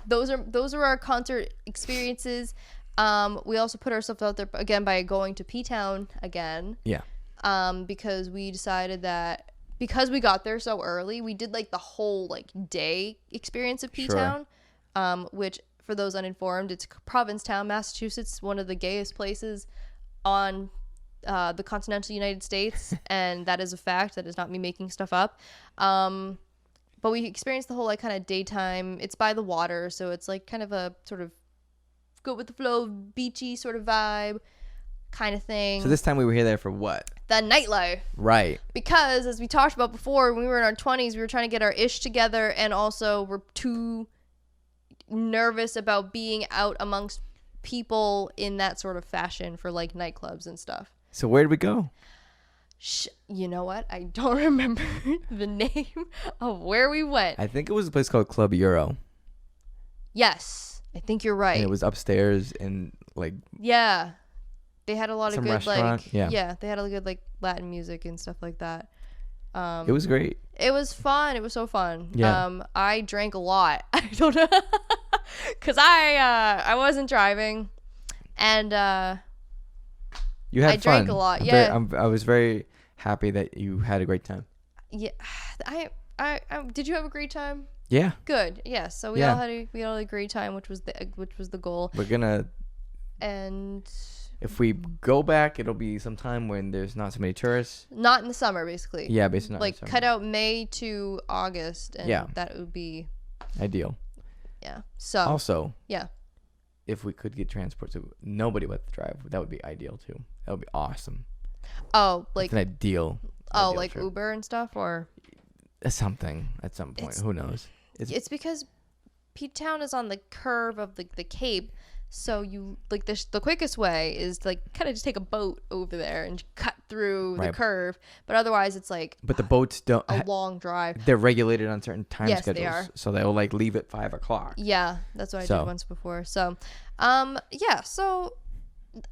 those are our concert experiences. We also put ourselves out there again by going to P-Town again. Yeah. Because we decided that because we got there so early, we did like the whole like day experience of P-Town, which for those uninformed, it's Provincetown, Massachusetts, one of the gayest places on the continental United States, and that is a fact. That is not me making stuff up. But we experienced the whole like kind of daytime. It's by the water, so it's like kind of a sort of go with the flow, beachy sort of vibe kind of thing. So this time we were there for what? The nightlife. Right. Because as we talked about before, when we were in our 20s, we were trying to get our ish together, and also we're too nervous about being out amongst people in that sort of fashion for like nightclubs and stuff. So where did we go? You know what? I don't remember the name of where we went. I think it was a place called Club Euro. Yes, I think you're right. And it was upstairs in like yeah, they had a lot of some good restaurant. like Yeah, they had a good like Latin music and stuff like that. It was great. It was fun. It was so fun. Yeah. I drank a lot. I don't know, cause I wasn't driving, and you had I fun. drank a lot. Yeah, I was very happy that you had a great time. yeah. I did you have a great time? Yeah. Good. Yeah. So we all had a great time, which was the goal. We're gonna. And if we go back, it'll be sometime when there's not so many tourists. Not in the summer, basically. Yeah, basically. Like cut out May to August, and that would be ideal. Yeah. So also, yeah, if we could get transport so nobody would have to drive, that would be ideal too. That would be awesome. Oh, like an ideal. Like trip. Uber and stuff, or something at some point. Who knows? It's because P-Town is on the curve of the Cape, so you like the quickest way is to like kind of just take a boat over there and cut through the curve. But otherwise, it's like the boats don't a long drive. They're regulated on certain time schedules. They are. So they'll like leave at 5 o'clock. Yeah, that's what I did once before. So, yeah. So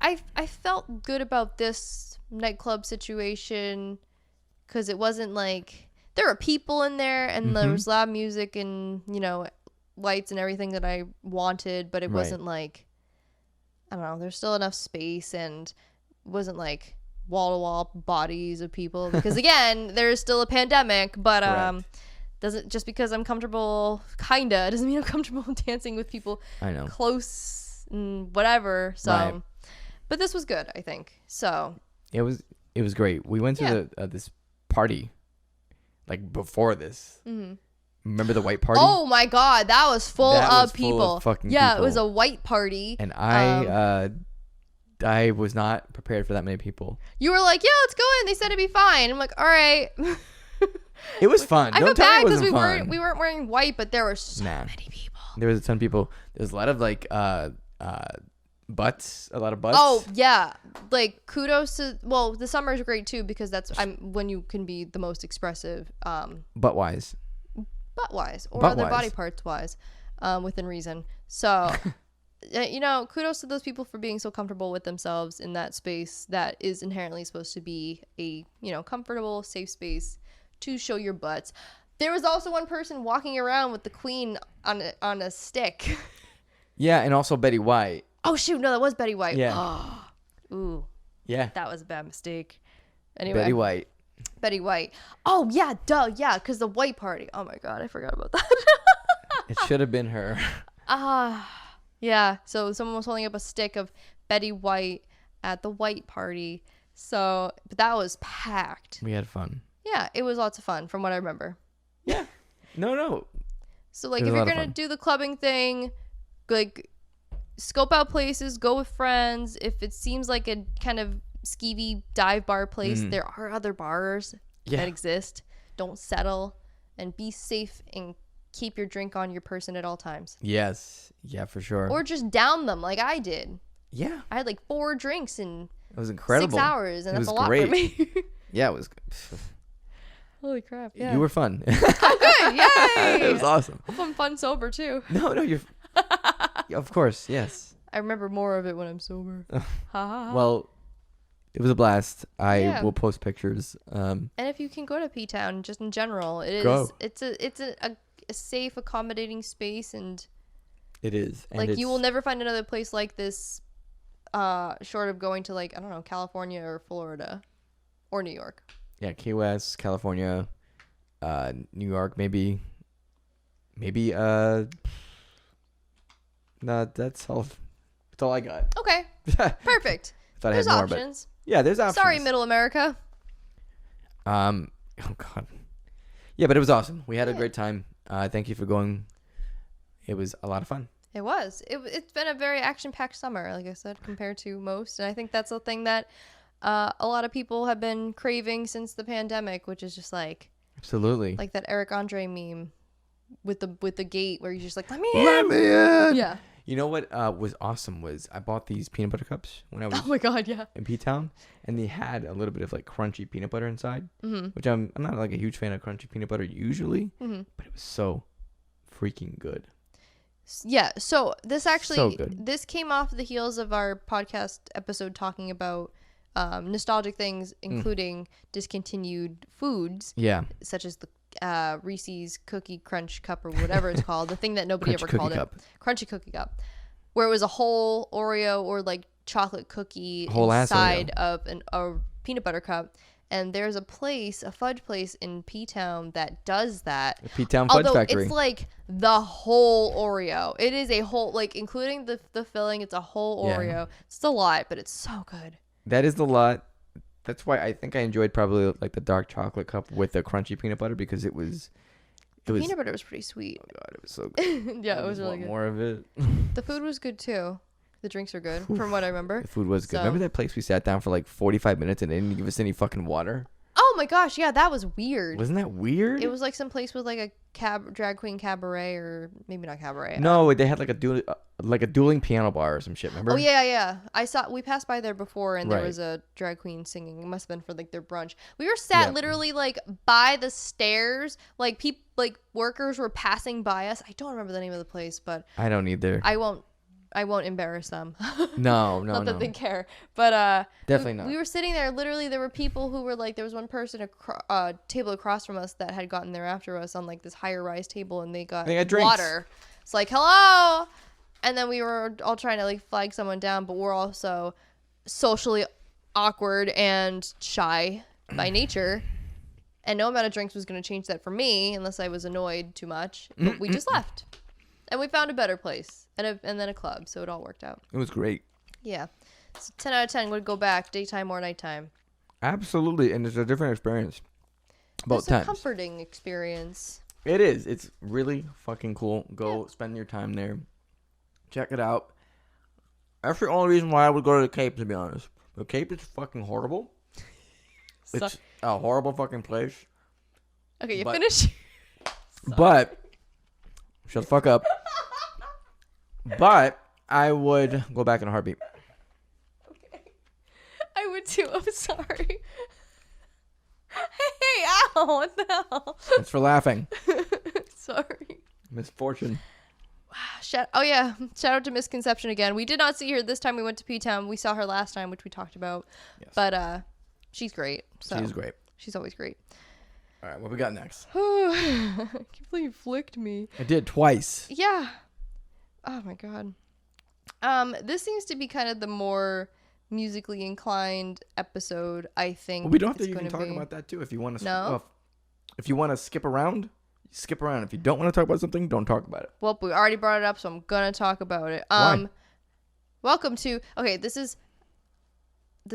I felt good about this nightclub situation because it wasn't like there were people in there and there was loud music and lights and everything that I wanted, but it wasn't like, I don't know, there's still enough space and it wasn't like wall-to-wall bodies of people because again there's still a pandemic, but doesn't just because I'm comfortable doesn't mean I'm comfortable dancing with people I know close and whatever. So but this was good, I think. So it was great. We went to this party like before this. Remember the white party? Oh my god, that was full of people. Full of fucking people. It was a white party. And I was not prepared for that many people. You were like, yeah, let's go in. They said it'd be fine. I'm like, all right. It was fun. I feel Don't tell bad me it because wasn't fun. we weren't wearing white, but there were so many people. There was a ton of people. There was a lot of like butts. A lot of butts. Oh yeah, like kudos to the summer is great too because that's when you can be the most expressive. Butt wise. Or other body parts wise, within reason. So, kudos to those people for being so comfortable with themselves in that space that is inherently supposed to be a, comfortable, safe space to show your butts. There was also one person walking around with the queen on a stick. Yeah, and also Betty White. Oh shoot, no, that was Betty White. Yeah. Ooh. Yeah. That was a bad mistake. Anyway. Betty White. Oh yeah, duh, yeah, because the white party. Oh my god, I forgot about that. It should have been her. Yeah. So someone was holding up a stick of Betty White at the white party. So, but that was packed. We had fun. Yeah, it was lots of fun from what I remember. Yeah. No. So like, if you're gonna do the clubbing thing, like, scope out places, go with friends. If it seems like a kind of skeevy dive bar place, there are other bars that exist. Don't settle, and be safe and keep your drink on your person at all times. Yes. Yeah, for sure. Or just down them like I did. Yeah. I had like 4 drinks in it was incredible. 6 hours, and that's a lot great. for me. Yeah, it was. Holy crap! Yeah, You were fun. oh good, yay! It was awesome. Hope I'm fun sober too. No, you're. Of course, yes. I remember more of it when I'm sober. Well, it was a blast. I will post pictures. And if you can go to P-Town, just in general, it's a safe, accommodating space, and it is. And like, you will never find another place like this, short of going to, like, I don't know, California or Florida or New York. Yeah, Key West, California, New York, maybe. No, that's all. That's all I got. Okay, perfect. Thought There's I had more, options. But yeah, there's options. Sorry, Middle America. Oh God. Yeah, but it was awesome. We had a great time. Thank you for going. It was a lot of fun. It was. It's been a very action-packed summer, like I said, compared to most. And I think that's the thing that a lot of people have been craving since the pandemic, which is just like... Absolutely. Like that Eric Andre meme with the gate where you're just like, let me in. Yeah. You know what was awesome was I bought these peanut butter cups when I was oh my god, yeah, in P-Town, and they had a little bit of like crunchy peanut butter inside, which I'm not like a huge fan of crunchy peanut butter usually, but it was so freaking good. Yeah, so this actually So good. This came off the heels of our podcast episode talking about nostalgic things, including discontinued foods, such as the Reese's Cookie Crunch Cup or whatever it's called, the thing that nobody ever called it, Crunchy Cookie Cup, where it was a whole Oreo or like chocolate cookie inside of a peanut butter cup. And there's a fudge place in P-Town that does that. The P-Town Fudge Factory. It's like the whole Oreo. It is a whole, like, including the filling, it's a whole Oreo. It's a lot, but it's so good. That is the lot. That's why I think I enjoyed probably like the dark chocolate cup with the crunchy peanut butter, because it was peanut butter was pretty sweet. Oh god, it was so good. Yeah, it was really good. More of it. The food was good too. The drinks are good, from what I remember. The food was good. Remember that place we sat down for like 45 minutes and they didn't give us any fucking water? Oh my gosh, yeah, that was weird. Wasn't that weird? It was like some place with like a drag queen cabaret, or maybe not cabaret. No, they had like a dueling piano bar or some shit, remember? Oh yeah. We passed by there before, and there was a drag queen singing. It must have been for like their brunch. We were sat literally like by the stairs, like workers were passing by us. I don't remember the name of the place, but I don't either. I won't embarrass them. No. Not that they care. But definitely not. We were sitting there. Literally, there were people who were like, there was one person table across from us that had gotten there after us on like this higher rise table, and they got water. It's like, hello. And then we were all trying to like flag someone down, but we're also socially awkward and shy by nature. And no amount of drinks was going to change that for me, unless I was annoyed too much. But we just left. And we found a better place and then a club, so it all worked out. It was great. Yeah. So 10 out of 10 would go back, daytime or nighttime. Absolutely, and it's a different experience. Both times. It's a comforting experience. It is. It's really fucking cool. Go spend your time there. Check it out. That's the only reason why I would go to the Cape, to be honest. The Cape is fucking horrible. It's a horrible fucking place. Okay, finish. But shut the fuck up. But I would go back in a heartbeat. Okay. I would too. I'm sorry. Hey, ow. What the hell? It's for laughing. Sorry. Misfortune. Shout out to Misconception again. We did not see her this time we went to P-Town. We saw her last time, which we talked about. Yes. But she's great. So she's great. She's always great. All right, what we got next? I can't believe you flicked me. I did twice. Yeah. Oh my god. This seems to be kind of the more musically inclined episode, I think. Well, we don't have to even talk about that too. If you want to, if you want to skip around, skip around. If you don't want to talk about something, don't talk about it. Well, we already brought it up, so I'm gonna talk about it. Why? Welcome to. Okay, this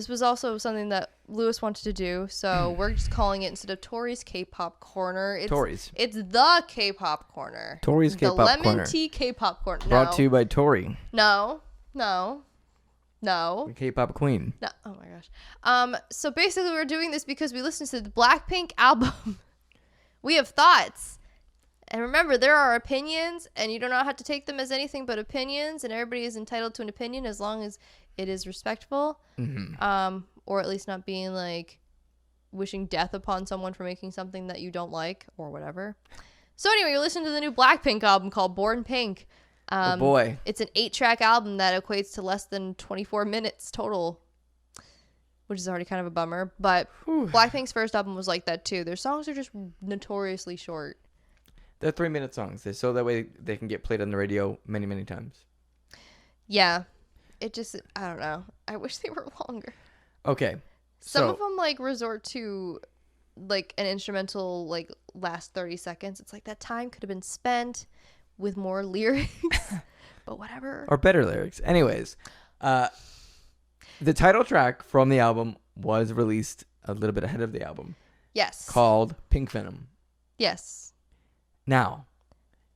was also something that Lewis wanted to do, so we're just calling it, instead of Tory's K-pop corner, Tory's. It's the K-pop corner. Tory's K-pop corner. The LEM'n'TEA K-pop corner. Brought to you by Tory. No. The K-pop queen. No. Oh my gosh. So basically we're doing this because we listened to the BlackPink album. We have thoughts. And remember, there are opinions, and you do not have to take them as anything but opinions, and everybody is entitled to an opinion as long as it is respectful. Mm-hmm. Or at least not being like wishing death upon someone for making something that you don't like or whatever. So anyway, you're listening to the new BlackPink album called Born Pink. Oh boy. It's an 8-track album that equates to less than 24 minutes total, which is already kind of a bummer. But BlackPink's first album was like that too. Their songs are just notoriously short. They're 3-minute songs. So that way they can get played on the radio many, many times. Yeah. It just, I don't know. I wish they were longer. Okay. Some of them like resort to like an instrumental like last 30 seconds. It's like that time could have been spent with more lyrics, but whatever. Or better lyrics. Anyways, the title track from the album was released a little bit ahead of the album. Yes. Called Pink Venom. Yes. Now,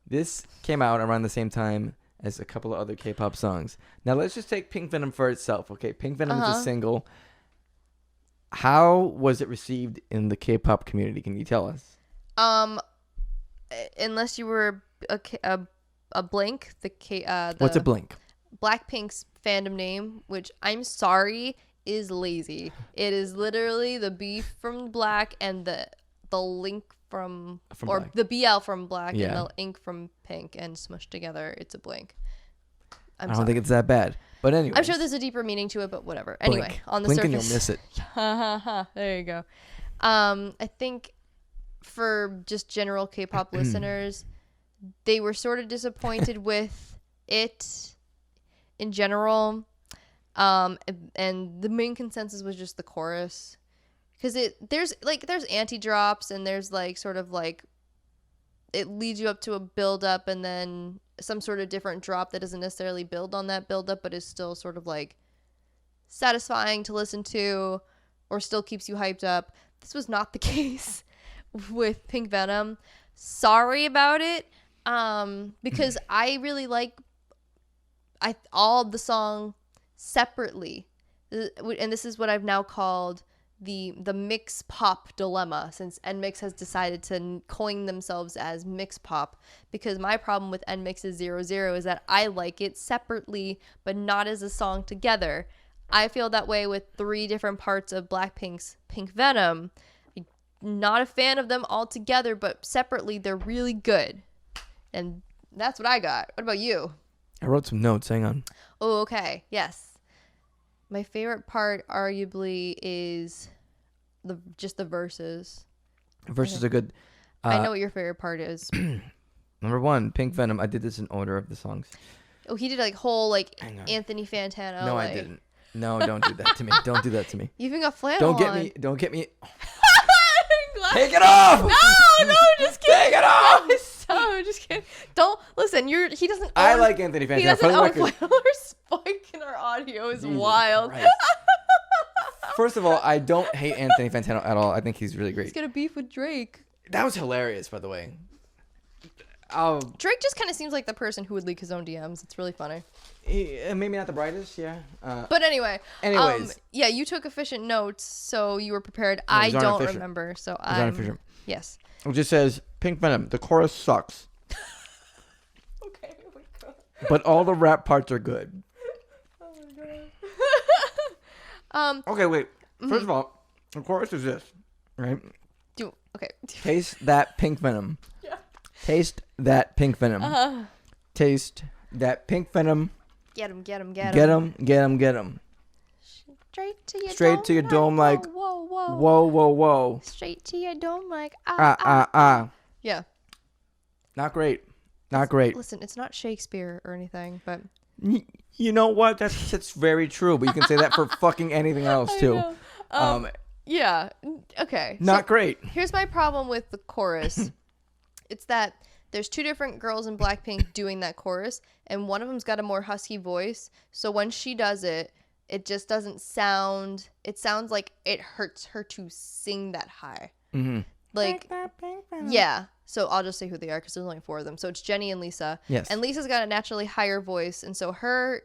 this came out around the same time as a couple of other K-pop songs. Now, let's just take Pink Venom for itself, okay? Pink Venom is a single. How was it received in the K-pop community? Can you tell us? Unless you were a Blink, what's a Blink? BlackPink's fandom name, which I'm sorry is lazy. It is literally the B from Black and the link from or Black. The BL from Black Yeah. and the ink from Pink and smushed together. It's a Blink. I don't think it's that bad. But anyway. I'm sure there's a deeper meaning to it, but whatever. Anyway, Blink. on the Blink surface. and you'll miss it. There you go. I think for just general K-pop listeners, they were sort of disappointed with it in general. And the main consensus was just the chorus. Because there's anti-drops and there's like sort of like it leads you up to a build-up and then some sort of different drop that doesn't necessarily build on that build-up but is still sort of like satisfying to listen to or still keeps you hyped up. This was not the case with Pink Venom. Sorry about it. Because I really like all of the song separately. And this is what I've now called the mix pop dilemma, since NMIX has decided to coin themselves as mix pop, because my problem with NMIX's 00 is that I like it separately but not as a song together. I feel that way with 3 different parts of BlackPink's Pink Venom. I'm not a fan of them all together, but separately they're really good. And that's what I got. What about you? I wrote some notes. Hang on. Oh, okay. Yes. My favorite part, arguably, is just the verses. Verses are good. I know what your favorite part is. Number 1, Pink Venom. I did this in order of the songs. Oh, he did like whole like Anthony Fantano. No, I didn't. No, don't do that to me. Don't do that to me. You even got flannel on. Don't get me. Take it off! No, just kidding. Take it off! No, just kidding. Don't listen. He doesn't. Own, I like Anthony Fantano. He doesn't for the own record. flannel or spike in our audio is Jesus wild. Christ. First of all, I don't hate Anthony Fantano at all. I think he's really great. He's got a beef with Drake. That was hilarious, by the way. Drake just kind of seems like the person who would leak his own DMs. It's really funny. Maybe not the brightest, yeah. But anyway. Anyways. Yeah, you took efficient notes, so you were prepared. I don't remember, so I'm... Yes. It just says, Pink Venom, the chorus sucks. Okay, here we go. But all the rap parts are good. Oh my god. Okay, wait. First of all, the chorus is this, right? Okay. Taste that Pink Venom. Yeah. Taste that Pink Venom. Taste that Pink Venom. Get him. Get him. Straight to your Straight dome. to your dome like, whoa, whoa. whoa, whoa, whoa. Straight to your dome like, Ah. Yeah. Not great. Not great. Listen, it's not Shakespeare or anything, but. You know what? That's very true. But you can say that for fucking anything else too. Yeah. Okay. Not great. Here's my problem with the chorus. It's that there's two different girls in BlackPink doing that chorus, and one of them's got a more husky voice. So when she does it, it just doesn't sound. It sounds like it hurts her to sing that high. Mm-hmm. Like, yeah. So I'll just say who they are because there's only 4 of them. So it's Jennie and Lisa. Yes. And Lisa's got a naturally higher voice, and so her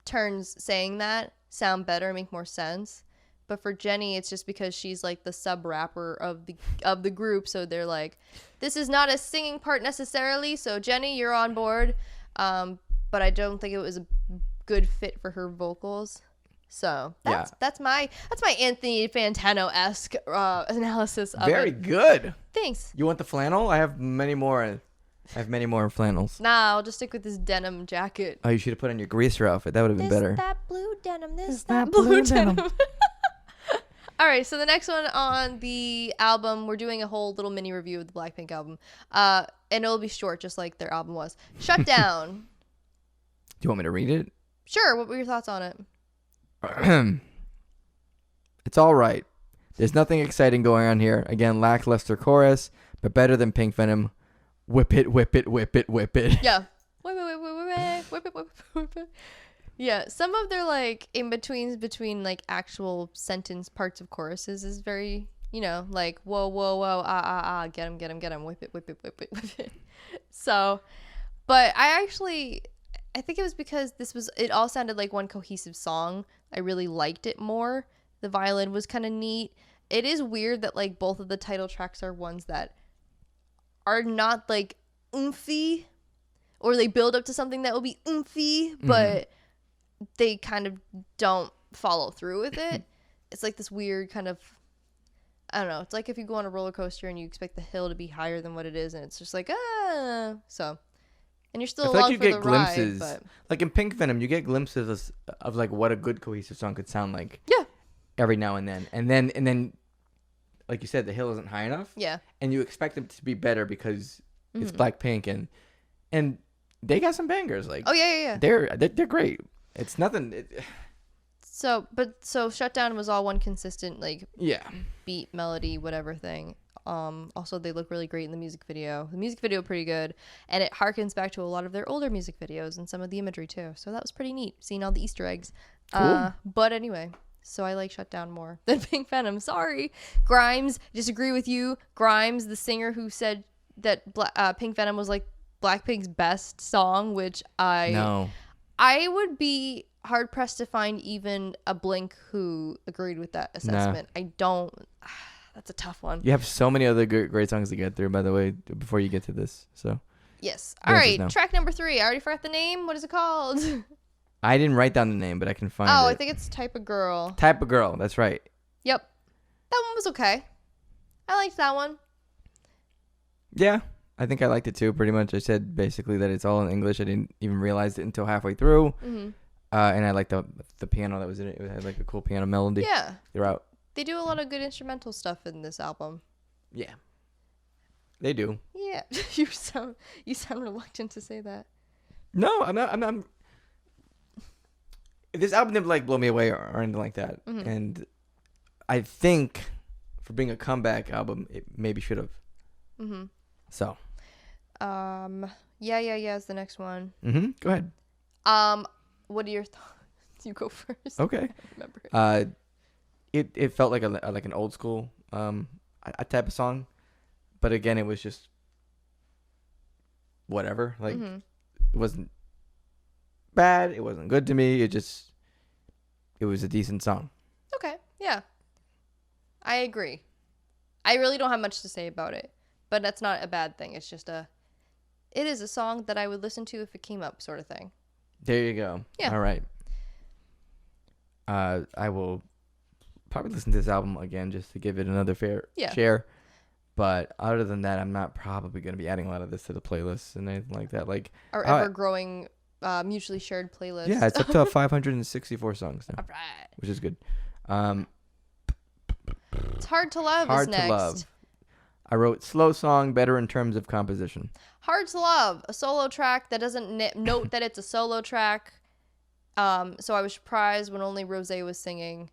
turns saying that sound better, make more sense. But for Jennie, it's just because she's like the sub rapper of the group. So they're like, this is not a singing part necessarily. So Jennie, you're on board. But I don't think it was a good fit for her vocals. So that's my Anthony Fantano-esque analysis of Very it. good. Thanks. You want the flannel? I have many more. Flannels. Nah, I'll just stick with this denim jacket. Oh, you should have put on your greaser outfit. That would have been better. That blue denim. That blue denim. All right, so the next one on the album, we're doing a whole little mini review of the BlackPink album. And it'll be short, just like their album was. Shut Down. Do you want me to read it? Sure. What were your thoughts on it? It's all right. There's nothing exciting going on here. Again, lackluster chorus, but better than Pink Venom. Whip it, whip it, whip it, whip it. Yeah. Whip it. Yeah, some of their like in-betweens between like actual sentence parts of choruses is very, like whoa, get him, whip it, whip it, whip it, whip it. So, but I think it was because it all sounded like one cohesive song. I really liked it more. The violin was kind of neat. It is weird that like both of the title tracks are ones that are not like oomphy, or they build up to something that will be oomphy, but they kind of don't follow through with it. It's like this weird kind of, I don't know. It's like if you go on a roller coaster and you expect the hill to be higher than what it is, and it's just like, so. And you're still along for the ride, but like in Pink Venom, you get glimpses of like what a good cohesive song could sound like. Yeah. Every now and then, and then, like you said, the hill isn't high enough. Yeah. And you expect them to be better because it's BlackPink, and they got some bangers. Like, oh yeah. They're great. It's nothing. So Shut Down was all one consistent like beat, melody, whatever thing. Also, they look really great in the music video. The music video pretty good, and it harkens back to a lot of their older music videos and some of the imagery too. So that was pretty neat, seeing all the Easter eggs. Cool. But anyway, so I like Shut Down more than Pink Venom. Sorry, Grimes. Disagree with you. Grimes, the singer who said that Pink Venom was like BlackPink's best song, which I would be hard pressed to find even a Blink who agreed with that assessment. I don't. That's a tough one. You have so many other great songs to get through, by the way, before you get to this. So yes. All right. Track number 3. I already forgot the name. What is it called? I didn't write down the name, but I can find it. I think it's Type of Girl. Type of Girl. That's right. Yep. That one was okay. I liked that one. Yeah. I think I liked it too, pretty much. I said basically that it's all in English. I didn't even realize it until halfway through. Mm-hmm. And I liked the piano that was in it. It had like a cool piano melody. Yeah. Throughout. They do a lot of good instrumental stuff in this album. Yeah. They do. Yeah. You sound reluctant to say that. No, I'm not. This album didn't like blow me away or anything like that. Mm-hmm. And I think for being a comeback album, it maybe should have. Mm-hmm. So. Yeah is the next one. Mm-hmm. Go ahead. What are your thoughts? You go first. Okay. Remember. It felt like an old school a type of song, but again, it was just whatever. Like it wasn't bad. It wasn't good to me. It was a decent song. Okay. Yeah. I agree. I really don't have much to say about it, but that's not a bad thing. It's just it is a song that I would listen to if it came up, sort of thing. There you go. Yeah. All right. I will probably listen to this album again just to give it another fair share. But other than that, I'm not probably going to be adding a lot of this to the playlist and anything like that. Like our ever-growing mutually shared playlist. Yeah, it's up to 564 songs now, All right. which is good. It's Hard to Love Hard is next. to Love. I wrote slow song, better in terms of composition. Hard to Love, a solo track that doesn't note that it's a solo track. So I was surprised when only Rosé was singing.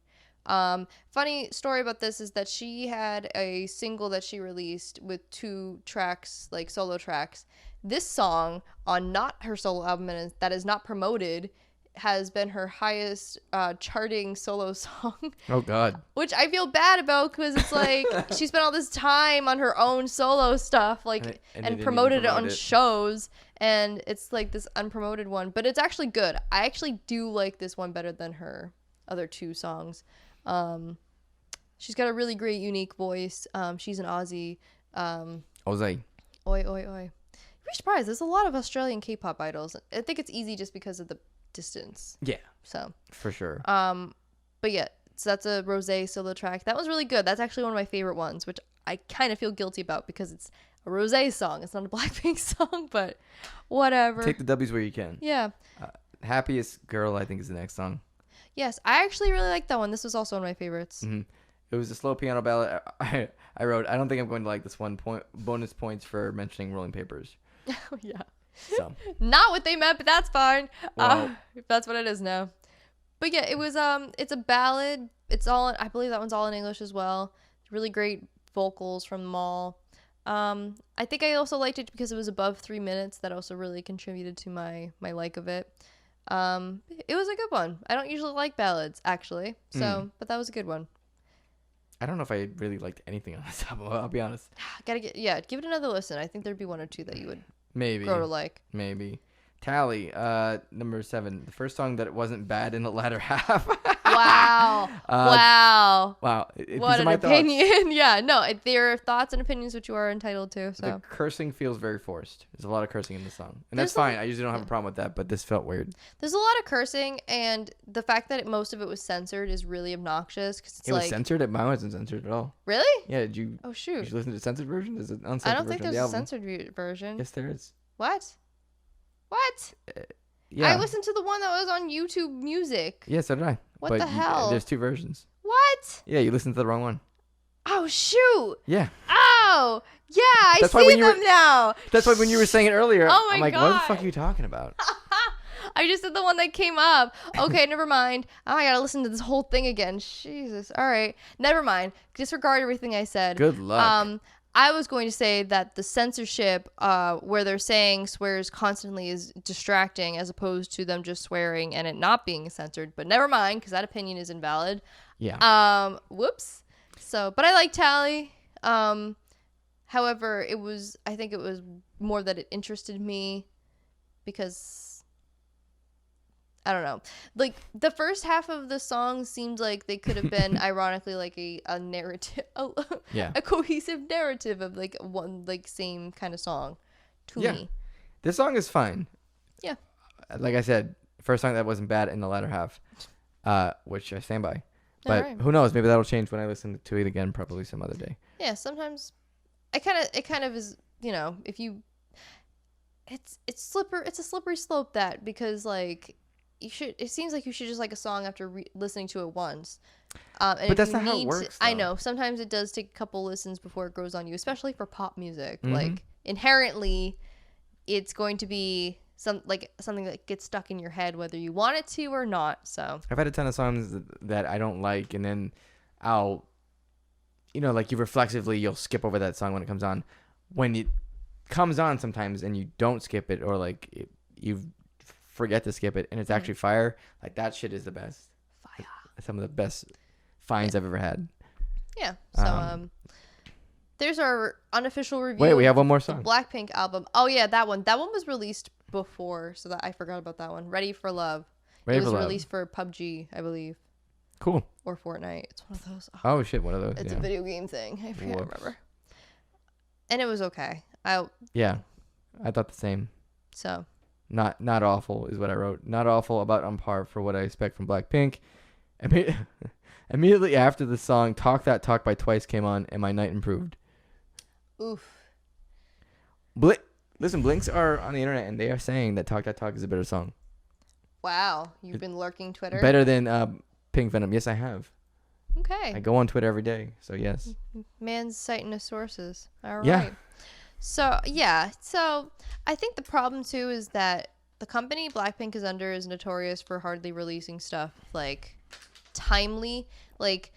Funny story about this is that she had a single that she released with 2 tracks, like solo tracks. This song on not her solo album and that is not promoted has been her highest charting solo song. Oh God. Which I feel bad about because it's like she spent all this time on her own solo stuff, like and promoted it on shows, and it's like this unpromoted one, but it's actually good. I actually do like this one better than her other 2 songs. She's got a really great, unique voice. She's an Aussie. Ozai. Oi, oi, oi. You'd be surprised. There's a lot of Australian K-pop idols. I think it's easy just because of the distance. Yeah. So. For sure. But yeah, so that's a Rosé solo track. That was really good. That's actually one of my favorite ones, which I kind of feel guilty about because it's a Rosé song. It's not a BlackPink song, but whatever. Take the W's where you can. Yeah. Happiest Girl, I think, is the next song. Yes, I actually really like that one. This was also one of my favorites. Mm-hmm. It was a slow piano ballad. I wrote, I don't think I'm going to like this one. Bonus points for mentioning Rolling Papers. Oh, yeah. So. Not what they meant, but that's fine. Well, that's what it is now. But yeah, it was it's a ballad. It's all, I believe that one's all in English as well. Really great vocals from them all. I think I also liked it because it was above 3 minutes. That also really contributed to my like of it. It was a good one. I don't usually like ballads, actually. So, but that was a good one. I don't know if I really liked anything on this album. I'll be honest. Give it another listen. I think there'd be 1 or 2 that you would maybe grow to like. Maybe. Tally, number 7. The first song that wasn't bad in the latter half. Wow. Wow. Wow. What an opinion. Yeah, no, they're thoughts and opinions which you are entitled to. So the cursing feels very forced. There's a lot of cursing in the song. And that's fine. I usually don't have a problem with that, but this felt weird. There's a lot of cursing, and the fact that most of it was censored is really obnoxious. Cause it's it was censored? Mine wasn't censored at all. Really? Yeah, did you? Oh, shoot. Did you listen to the censored version? Is it uncensored version? I don't think there's a censored version. Yes, there is. What? Yeah. I listened to the one that was on YouTube Music. Yeah, so did I. What the hell? There's 2 versions. What? Yeah, you listened to the wrong one. Oh, shoot. Yeah. Oh, yeah, I see them now. That's why when you were saying it earlier, oh my I'm like, God. what the fuck are you talking about? I just said the one that came up. Okay, never mind. Oh, I gotta listen to this whole thing again. Jesus. All right. Never mind. Disregard everything I said. Good luck. I was going to say that the censorship, where they're saying swears constantly, is distracting as opposed to them just swearing and it not being censored. But never mind, because that opinion is invalid. Yeah. Whoops. So, but I like Tally. However, I think it was more that it interested me because, I don't know. Like, the first half of the song seemed like they could have been, ironically, like a narrative, a cohesive narrative of, like, one, like, same kind of song to me. This song is fine. Yeah. Like I said, first song that wasn't bad in the latter half, which I stand by. But right. Who knows? Maybe that'll change when I listen to it again, probably some other day. Yeah, sometimes it kind of is, you know, if you, it's a slippery slope that, because, like, it seems like you should just like a song after listening to it once. And but that's not how it works, though. I know. Sometimes it does take a couple listens before it grows on you, especially for pop music. Mm-hmm. Like, inherently, it's going to be something that gets stuck in your head whether you want it to or not. So I've had a ton of songs that I don't like, and then I'll, like you'll skip over that song when it comes on. When it comes on sometimes and you don't skip it, or like you forget to skip it and it's actually fire, like that shit is the best. Fire. Some of the best finds I've ever had. Yeah. So there's our unofficial review. Wait, we have one more song. The BlackPink album. Oh yeah, that one. That one was released before, so that I forgot about that one. Ready for Love. It was released for PUBG, I believe. Cool. Or Fortnite. It's one of those. Oh shit, one of those. It's a video game thing. I can't remember. And it was okay. I thought the same. So. Not awful is what I wrote. Not awful, about on par for what I expect from BlackPink. Immediately after the song Talk That Talk by Twice came on, and my night improved. Oof. Let Listen, Blinks are on the internet and they are saying that Talk That Talk is a better song. Wow, you've been lurking Twitter. Better than Pink Venom. Yes, I have. Okay. I go on Twitter every day, so yes. Man's citing his sources. All right. Yeah. So I think the problem too is that the company BlackPink is under is notorious for hardly releasing stuff like timely, like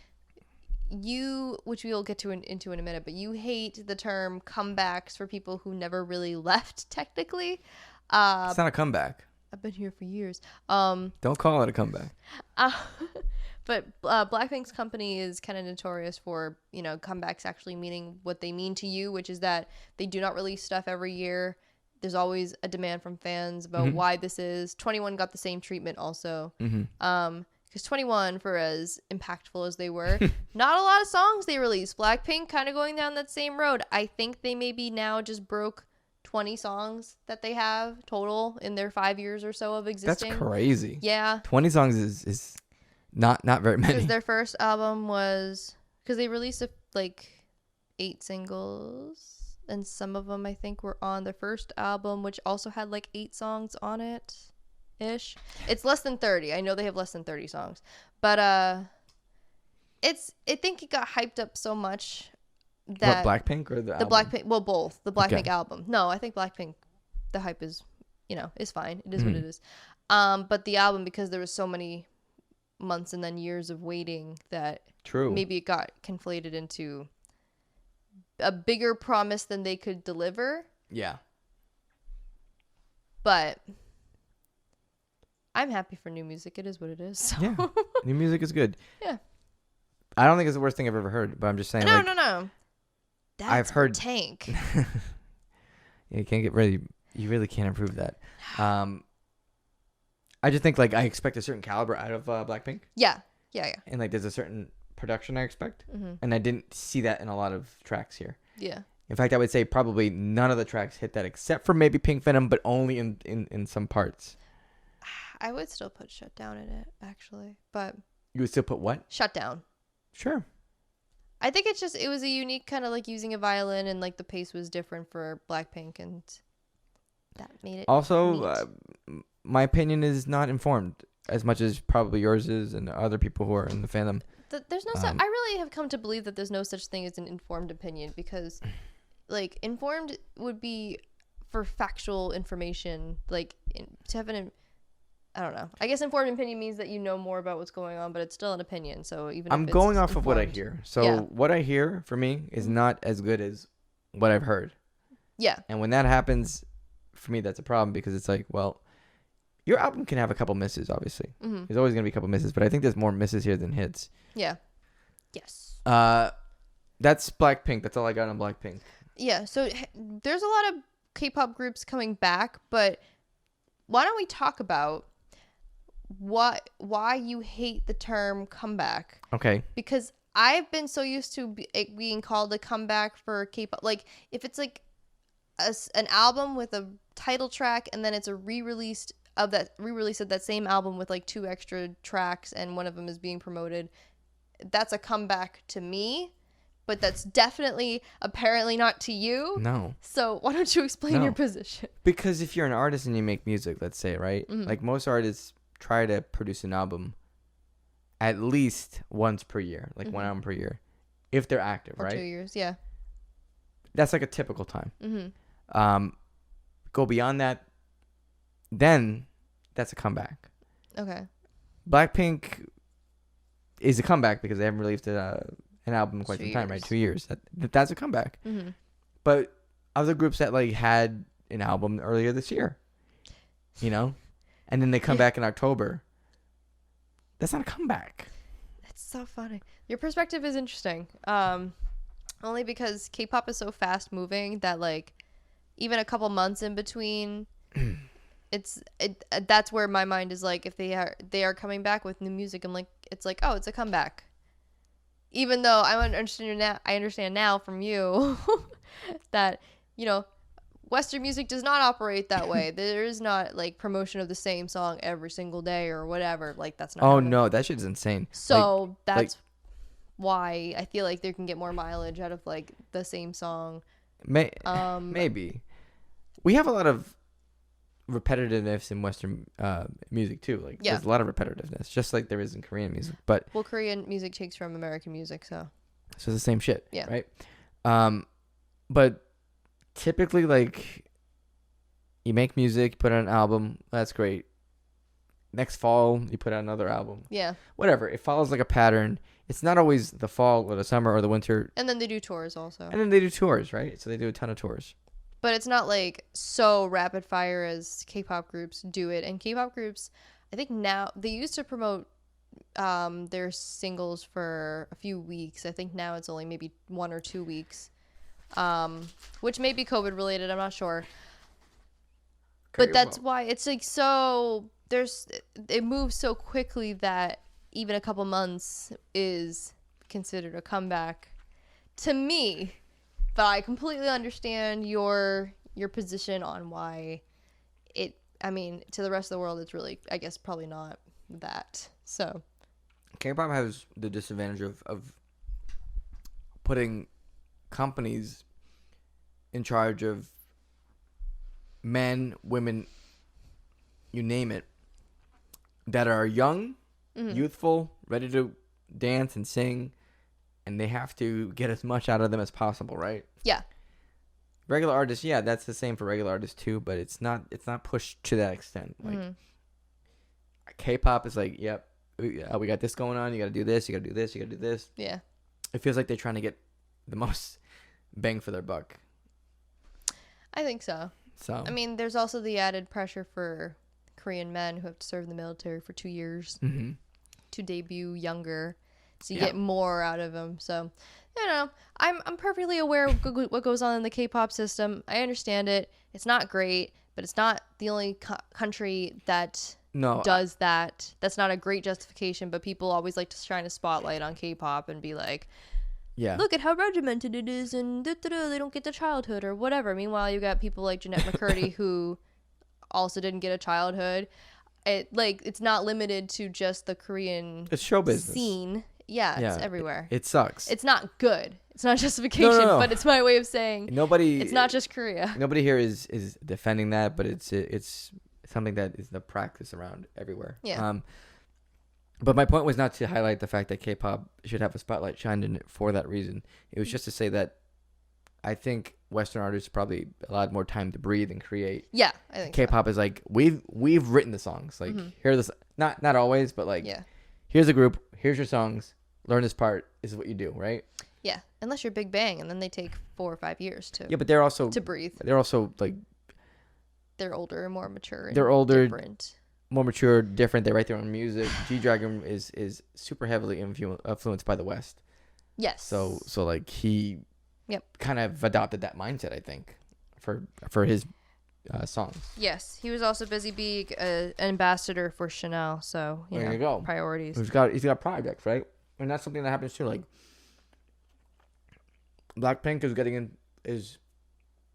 which we'll get into in a minute, but you hate the term comebacks for people who never really left technically. It's not a comeback. I've been here for years. Don't call it a comeback. But BlackPink's company is kind of notorious for, comebacks actually meaning what they mean to you, which is that they do not release stuff every year. There's always a demand from fans about why this is. 21 got the same treatment also. Because 21, for as impactful as they were, not a lot of songs they released. BlackPink kind of going down that same road. I think they maybe now just broke 20 songs that they have total in their 5 years or so of existing. That's crazy. Yeah. 20 songs is not very many. Because their first album was... Because they released 8 singles... And some of them, I think, were on their first album, which also had 8 songs on it, ish. It's less than 30. I know they have less than 30 songs, but I think it got hyped up so much that Blackpink or the album? Blackpink. Well, both the Blackpink Okay. album. No, I think Blackpink. The hype is, is fine. It is what it is. But the album, because there was so many months and then years of waiting, that True. Maybe it got conflated into a bigger promise than they could deliver. Yeah. But I'm happy for new music. It is what it is. So. Yeah. New music is good. Yeah. I don't think it's the worst thing I've ever heard, but I'm just saying. No. That's I've heard Tank. You can't get ready. You really can't improve that. I just think I expect a certain caliber out of Blackpink. Yeah. And there's a certain production I expect, Mm-hmm. and I didn't see that in a lot of tracks here. Yeah. In fact, I would say probably none of the tracks hit that, except for maybe Pink Venom, but only in some parts. I would still put Shutdown in it, actually. But You would still put what? Shutdown. Sure. I think it was a unique kind of using a violin, and the pace was different for Blackpink, and that made it Also, my opinion is not informed as much as probably yours is, and other people who are in the fandom. There's no I really have come to believe that there's no such thing as an informed opinion, because informed would be for factual information, to have an I don't know. I guess informed opinion means that you know more about what's going on, but it's still an opinion. So even I'm if it's going off of what I informed- hear. So Yeah. what I hear for me is not as good as what I've heard. Yeah. And when that happens, for me, that's a problem, because it's well, your album can have a couple misses, obviously. Mm-hmm. There's always going to be a couple misses, but I think there's more misses here than hits. Yeah. Yes. That's Blackpink. That's all I got on Blackpink. Yeah. So there's a lot of K-pop groups coming back, but why don't we talk about why you hate the term comeback? Okay. Because I've been so used to it being called a comeback for K-pop. If it's an album with a title track, and then it's a re-release of that same album with 2 extra tracks, and one of them is being promoted, that's a comeback to me. But that's definitely apparently not to you. No. So why don't you explain No. your position? Because if you're an artist and you make music, let's say, right? Mhm. Most artists try to produce an album at least once per year, one album per year, if they're active, Or right? 2 years, yeah. That's a typical time. Mm-hmm. Go beyond that, then that's a comeback. Okay. Blackpink is a comeback because they haven't released an album in quite 2 some time, right? years. 2 years. That's a comeback. Mm-hmm. But other groups that had an album earlier this year, and then they come back in October, that's not a comeback. That's so funny. Your perspective is interesting. Only because K-pop is so fast moving that even a couple months in between, that's where my mind is if they are coming back with new music, I'm it's a comeback. Even though I understand now from you that Western music does not operate that way. There is not promotion of the same song every single day or whatever. That's not. Oh no, that shit's insane. So that's why I feel they can get more mileage out of the same song. Maybe. we have a lot of repetitiveness in Western music too. Like there's a lot of repetitiveness, just like there is in Korean music. But Korean music takes from American music, so it's the same shit. Yeah. Right. But typically, like, you make music, put out an album. That's great. Next fall, you put out another album. Yeah. Whatever. It follows like a pattern. It's not always the fall or the summer or the winter. And then they do tours also. And then they do tours, right? So they do a ton of tours. But it's not like so rapid fire as K-pop groups do it. And K-pop groups, I think now, they used to promote their singles for a few weeks. I think now it's only maybe 1 or 2 weeks, which may be COVID related. I'm not sure. But that's why it's like so it moves so quickly that even a couple months is considered a comeback to me. But I completely understand your position on why to the rest of the world, it's really, I guess, probably not that. So K-pop has the disadvantage of putting companies in charge of men, women, you name it, that are young, youthful, ready to dance and sing, and they have to get as much out of them as possible, right? Yeah. Regular artists, yeah, that's the same for regular artists too, but it's not pushed to that extent. Like K-pop is like, yep, we got this going on, you got to do this, you got to do this, you got to do this. Yeah. It feels like they're trying to get the most bang for their buck. I think so. So I mean, there's also the added pressure for Korean men who have to serve in the military for 2 years to debut younger, so you get more out of them. So, I'm perfectly aware of what goes on in the K-pop system. I understand it. It's not great, but it's not the only country that does that. That's not a great justification, but people always like to shine a spotlight on K-pop and be like, look at how regimented it is, and they don't get the childhood or whatever. Meanwhile, you got people like Jeanette McCurdy who also didn't get a childhood. It's not limited to just the Korean it's show business scene. Yeah, it's everywhere. It sucks. It's not good. It's not justification, No. but it's my way of saying it's not just Korea. Nobody here is defending that, but it's something that is the practice around everywhere. Yeah. But my point was not to highlight the fact that K-pop should have a spotlight shined in it for that reason. It was just to say that I think Western artists probably a lot more time to breathe and create. Yeah, I think K-pop is like we've written the songs. Like here's not always, but like here's a group, here's your songs. Learn this part. This is what you do, right? Yeah, unless you're Big Bang, and then they take 4 or 5 years to. Yeah, but they're also to breathe. They're also like they're older and more mature. They're older, different. More mature, different. They write their own music. G-Dragon is super heavily influenced by the West. Yes. So like he kind of adopted that mindset, I think, for his songs. Yes, he was also busy being an ambassador for Chanel. So there you go. Priorities. He's got projects, right? And that's something that happens too. Like BlackPink is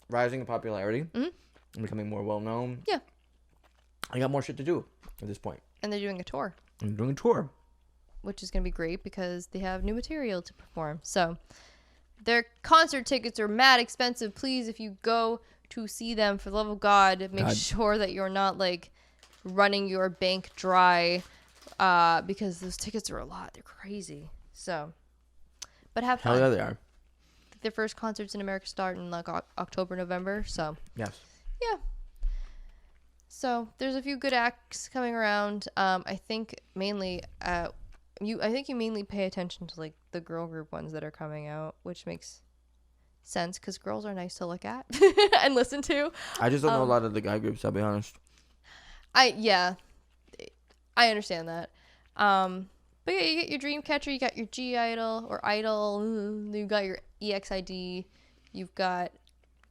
rising in popularity and becoming more well known. Yeah. I got more shit to do at this point. And they're doing a tour. Which is going to be great because they have new material to perform. So their concert tickets are mad expensive. Please, if you go to see them, for the love of God, make sure that you're not like running your bank dry because those tickets are a lot. They're crazy. So, but have fun. Hell yeah, they are. Their first concerts in America start in like October, November. So yes. Yeah. So there's a few good acts coming around. I think mainly you mainly pay attention to like the girl group ones that are coming out, which makes sense because girls are nice to look at and listen to. I just don't know a lot of the guy groups, I'll be honest. I understand that. But yeah, you get your Dreamcatcher, you got your G Idol or Idol, you got your EXID, you've got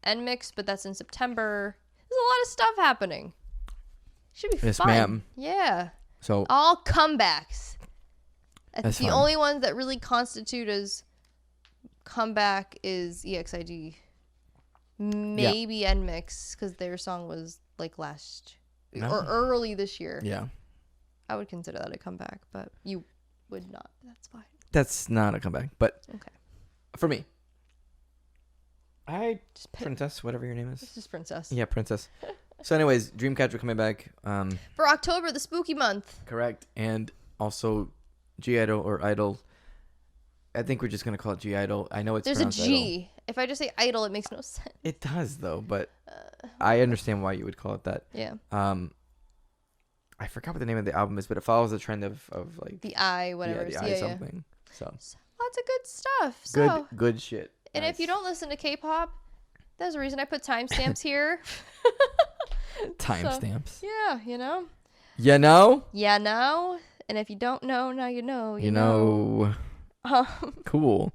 NMIX, but that's in September. There's a lot of stuff happening. Should be fun. Yes, ma'am. Yeah. So all comebacks. That's the fun. only ones that really constitute as comeback is EXID. Maybe NMIX because their song was like or early this year. Yeah. I would consider that a comeback, but you would not. That's fine. That's not a comeback, but okay. For me, Princess, whatever your name is. It's just Princess. Yeah, Princess. So anyways, Dreamcatcher coming back. For October, the spooky month. Correct. And also G-Idol or Idol. I think we're just going to call it G-Idol. I know it's There's a pronounced G. Idol. If I just say idol, it makes no sense. It does, though, but I understand why you would call it that. Yeah. I forgot what the name of the album is, but it follows the trend of like... The I, whatever. Yeah, the I something. So lots of good stuff. Good shit. And Nice. if you don't listen to K-pop, there's a reason I put timestamps here. Timestamps. So, yeah, you know? You know? Yeah, no. And if you don't know, now you know. You know. Cool.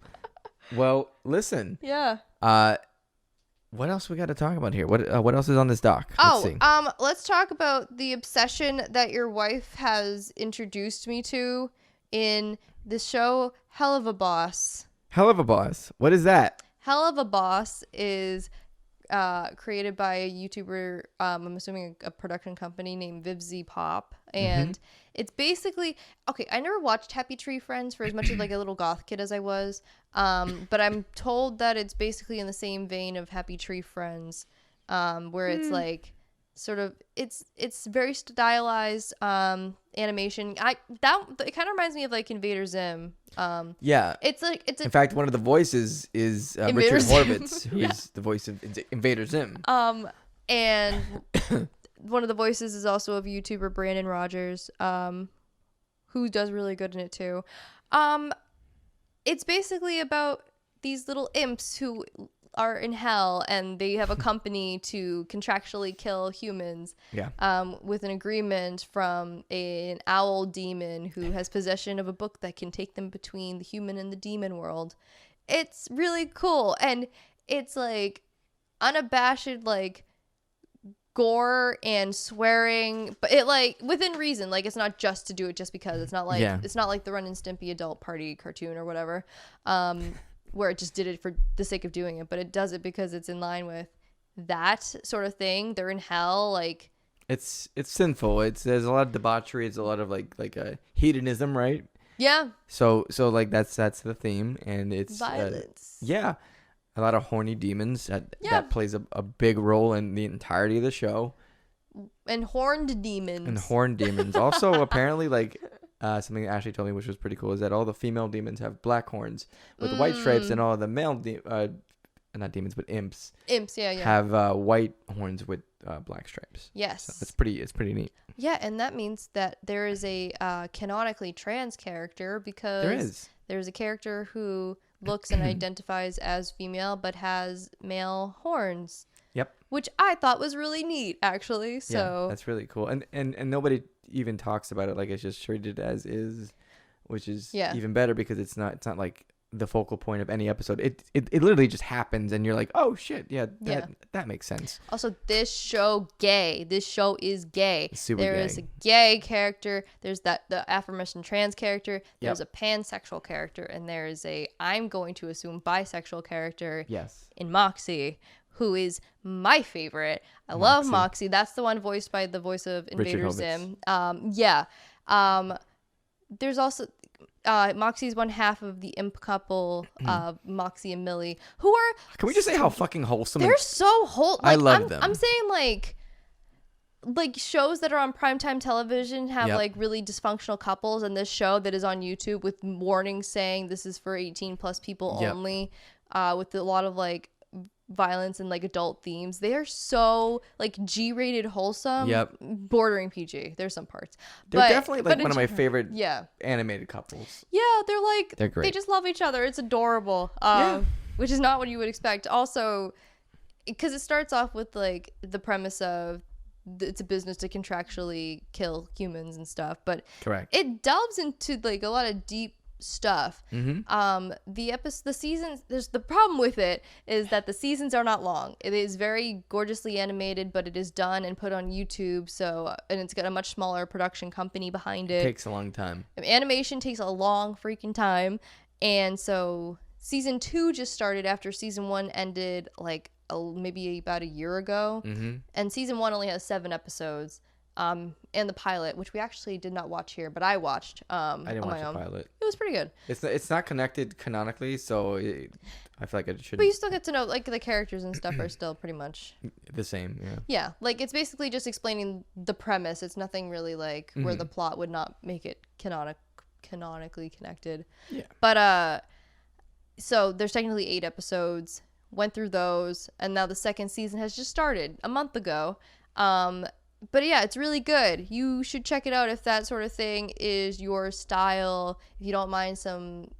Well, listen. Yeah. What else we got to talk about here? What else is on this doc? Let's talk about the obsession that your wife has introduced me to in the show Hell of a Boss. Hell of a Boss. What is that? Hell of a Boss is created by a YouTuber, I'm assuming a production company named Vivzy Pop, and it's basically I never watched Happy Tree Friends for as much of like a little goth kid as I was, but I'm told that it's basically in the same vein of Happy Tree Friends, where it's like sort of it's very stylized animation. It kind of reminds me of like Invader Zim. Yeah, it's in fact, one of the voices is Richard Horvitz, who is the voice of Invader Zim. And one of the voices is also of YouTuber Brandon Rogers, who does really good in it too. It's basically about these little imps who are in hell, and they have a company to contractually kill humans. Yeah. With an agreement from an owl demon who has possession of a book that can take them between the human and the demon world. It's really cool, and it's like unabashed like gore and swearing, but it like within reason. Like it's not just to do it just because. It's not like it's not like the Ren and Stimpy adult party cartoon or whatever. Where it just did it for the sake of doing it, but it does it because it's in line with that sort of thing. They're in hell, like it's sinful. There's a lot of debauchery. It's a lot of like hedonism, right? Yeah. So like that's the theme, and it's violence. A lot of horny demons that plays a big role in the entirety of the show. And horned demons. Also, apparently, like. Something Ashley told me, which was pretty cool, is that all the female demons have black horns with white stripes, and all the male not demons but imps have white horns with black stripes. Yes, so it's pretty neat. Yeah, and that means that there is a canonically trans character, because there's a character who looks and identifies as female but has male horns. Yep. Which I thought was really neat, actually. So yeah, that's really cool, and nobody even talks about it. Like it's just treated as is, which is even better, because it's not like the focal point of any episode. It literally just happens, and you're like, oh shit, that makes sense. Also, this show is gay. There is a gay character. There's the aforementioned trans character. There's a pansexual character, and there is a, I'm going to assume, bisexual character. Yes. In Moxie, who is my favorite. I love Moxie. That's the one voiced by the voice of Invader Zim. There's also Moxie's one half of the imp couple, Moxie and Millie, who are... Can we just say how fucking wholesome? They're so wholesome. Like, I love them. I'm saying like shows that are on primetime television have like really dysfunctional couples, and this show that is on YouTube with warnings saying this is for 18 plus people only, with a lot of like violence and like adult themes. They are so like G-rated wholesome, bordering PG. There's some parts. They're definitely like one of my favorite animated couples. Yeah, they're great. They just love each other. It's adorable. Which is not what you would expect. Also, because it starts off with like the premise of it's a business to contractually kill humans and stuff, but it delves into like a lot of deep stuff. The seasons, there's the problem with it is that the seasons are not long. It is very gorgeously animated, but it is done and put on YouTube, and it's got a much smaller production company behind it. It takes a long time. Animation takes a long freaking time, and so season 2 just started after season 1 ended like maybe about a year ago, and season 1 only has 7 episodes. and the pilot, which we actually did not watch here, but I watched I didn't on watch my the own. pilot. It was pretty good. It's not connected canonically, so I feel like it should. But you still get to know, like, the characters and stuff are still pretty much the same. Yeah. Yeah, like it's basically just explaining the premise. It's nothing really like where the plot would not make it canonically connected. Yeah. But so there's technically 8 episodes. Went through those, and now the second season has just started a month ago. But yeah, it's really good. You should check it out if that sort of thing is your style. If you don't mind some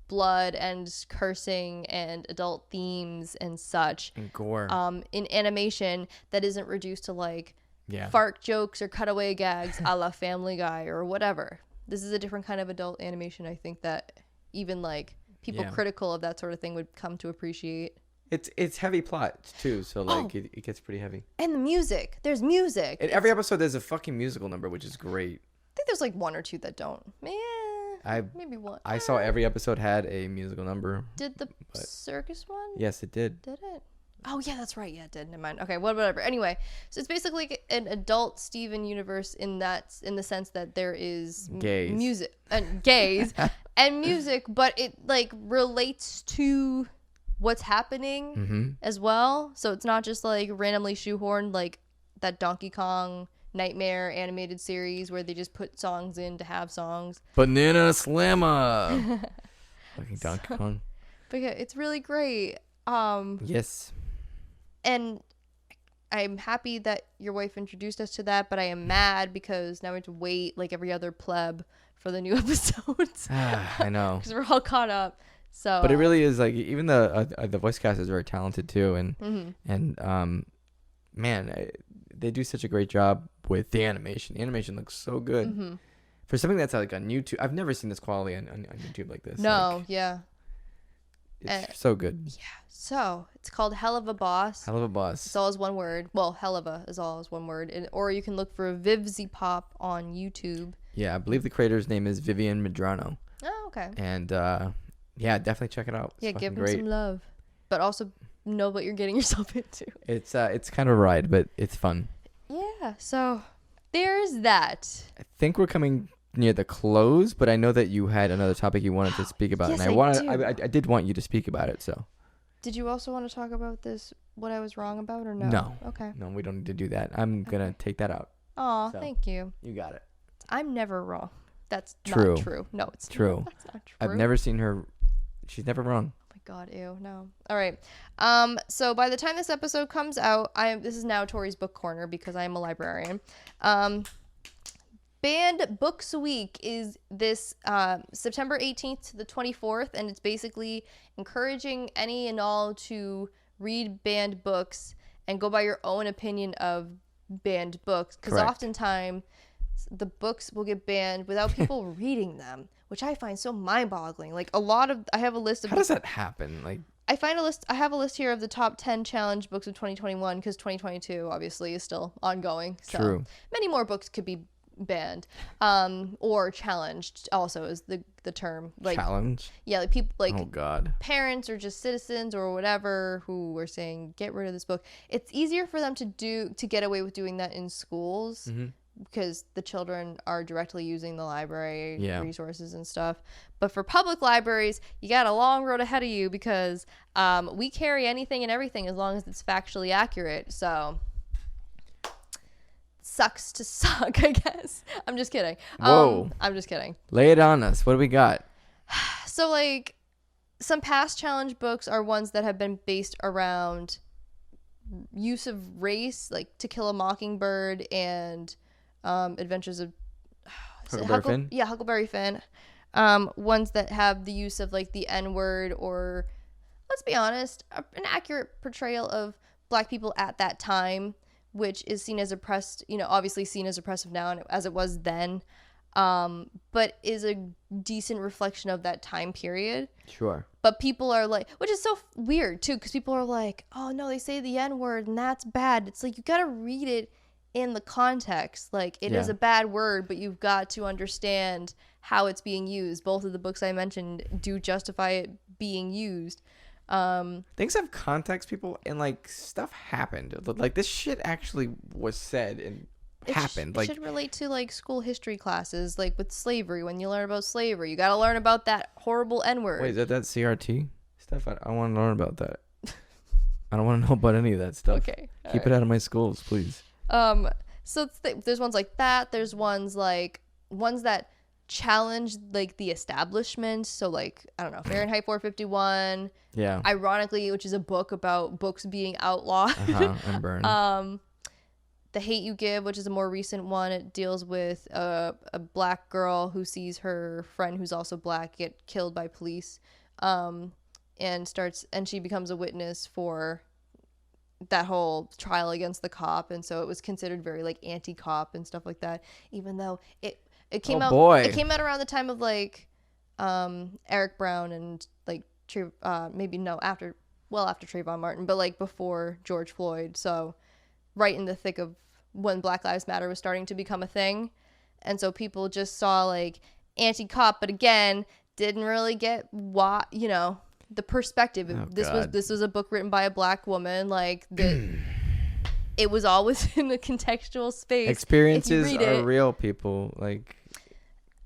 blood and cursing and adult themes and such, And gore. in animation that isn't reduced to like Yeah. fart jokes or cutaway gags a la Family Guy or whatever. This is a different kind of adult animation, I think, that even like people critical of that sort of thing would come to appreciate. It's heavy plot too, so like it gets pretty heavy. And the music, there's music. In every episode, there's a fucking musical number, which is great. I think there's like 1 or 2 that don't. Maybe 1. I saw every episode had a musical number. Did the circus one? Yes, it did. Did it? Oh yeah, that's right. Yeah, it did. Never mind. Okay, whatever. Anyway, so it's basically like an adult Steven universe in the sense that there is gays, music, and gays, and music, but it like relates to what's happening as well. So it's not just like randomly shoehorned like that Donkey Kong Nightmare animated series where they just put songs in to have songs. Banana Slammer. Fucking Donkey Kong. But yeah, it's really great. Yes. And I'm happy that your wife introduced us to that, but I am mad because now we have to wait like every other pleb for the new episodes. I know. Because we're all caught up. So, but it really is like even the voice cast is very talented too, and man, they do such a great job with the animation. The animation looks so good for something that's like on YouTube. I've never seen this quality on YouTube like this. No, like, yeah. It's so good. Yeah. So it's called Hell of a Boss. Hell of a Boss. It's all as one word. Well, Hell of a is all as one word. Or you can look for Vivzy Pop on YouTube. Yeah, I believe the creator's name is Vivian Medrano. Oh, okay. And yeah, definitely check it out. It's give him great. some love, but also know what you're getting yourself into. It's kind of a ride, but it's fun. Yeah. So there's that. I think we're coming near the close, but I know that you had another topic you wanted to speak about, Yes, and I did want you to speak about it. So. Did you also want to talk about this? What I was wrong about, or no? No. Okay. No, we don't need to do that. I'm gonna take that out. Aw, So. thank you. You got it. I'm never wrong. That's True. not true. No, it's True. Not. That's not true. I've never seen her. She's never wrong. Oh my god, ew, no. All right. So by the time this episode comes out, this is now Tory's book corner because I am a librarian. Banned Books Week is this September 18th to the 24th, and it's basically encouraging any and all to read banned books and go by your own opinion of banned books, because oftentimes the books will get banned without people reading them, which I find so mind-boggling. Like I have a list of. How does that happen? Like. I have a list here of the top 10 challenge books of 2021 because 2022 obviously is still ongoing. So True. Many more books could be banned, or challenged. Also is the term, like Challenge. Yeah, like people like Oh God. parents or just citizens or whatever who were saying get rid of this book. It's easier for them to get away with doing that in schools. Because the children are directly using the library resources and stuff. But for public libraries, you got a long road ahead of you because we carry anything and everything as long as it's factually accurate. So sucks to suck, I guess. I'm just kidding. Whoa. I'm just kidding. Lay it on us. What do we got? So like some past challenge books are ones that have been based around use of race, like To Kill a Mockingbird and Adventures of Huckleberry Finn? Yeah, Huckleberry Finn. Ones that have the use of like the N-word or, let's be honest, an accurate portrayal of Black people at that time, which is seen as oppressed, obviously seen as oppressive now as it was then, but is a decent reflection of that time period. Sure. But people are like, which is so weird too, because people are like, oh no, they say the N-word and that's bad. It's like, you gotta read it in the context. Like it is a bad word, but you've got to understand how it's being used. Both of the books I mentioned do justify it being used. Things have context, people, and like stuff happened. Like this shit actually was said and happened. It Like, should relate to like school history classes, like with slavery. When you learn about slavery, you got to learn about that horrible N-word. wait, is that CRT stuff? I want to learn about that. I don't want to know about any of that stuff. Okay, Keep it out of my schools, please. So there's ones like that. There's ones that challenge like the establishment. So like, I don't know, Fahrenheit 451. Yeah. Ironically, which is a book about books being outlawed. And burned. The Hate You Give, which is a more recent one. It deals with a black girl who sees her friend who's also black get killed by police, and she becomes a witness for that whole trial against the cop, and so it was considered very like anti-cop and stuff like that, even though it came out it came out around the time of like Eric Brown and like after Trayvon Martin, but like before George Floyd, so right in the thick of when Black Lives Matter was starting to become a thing. And so people just saw like anti-cop, but again didn't really get what, you know, the perspective. This was a book written by a black woman, like it was always in a contextual space. Experiences are real, people. Like,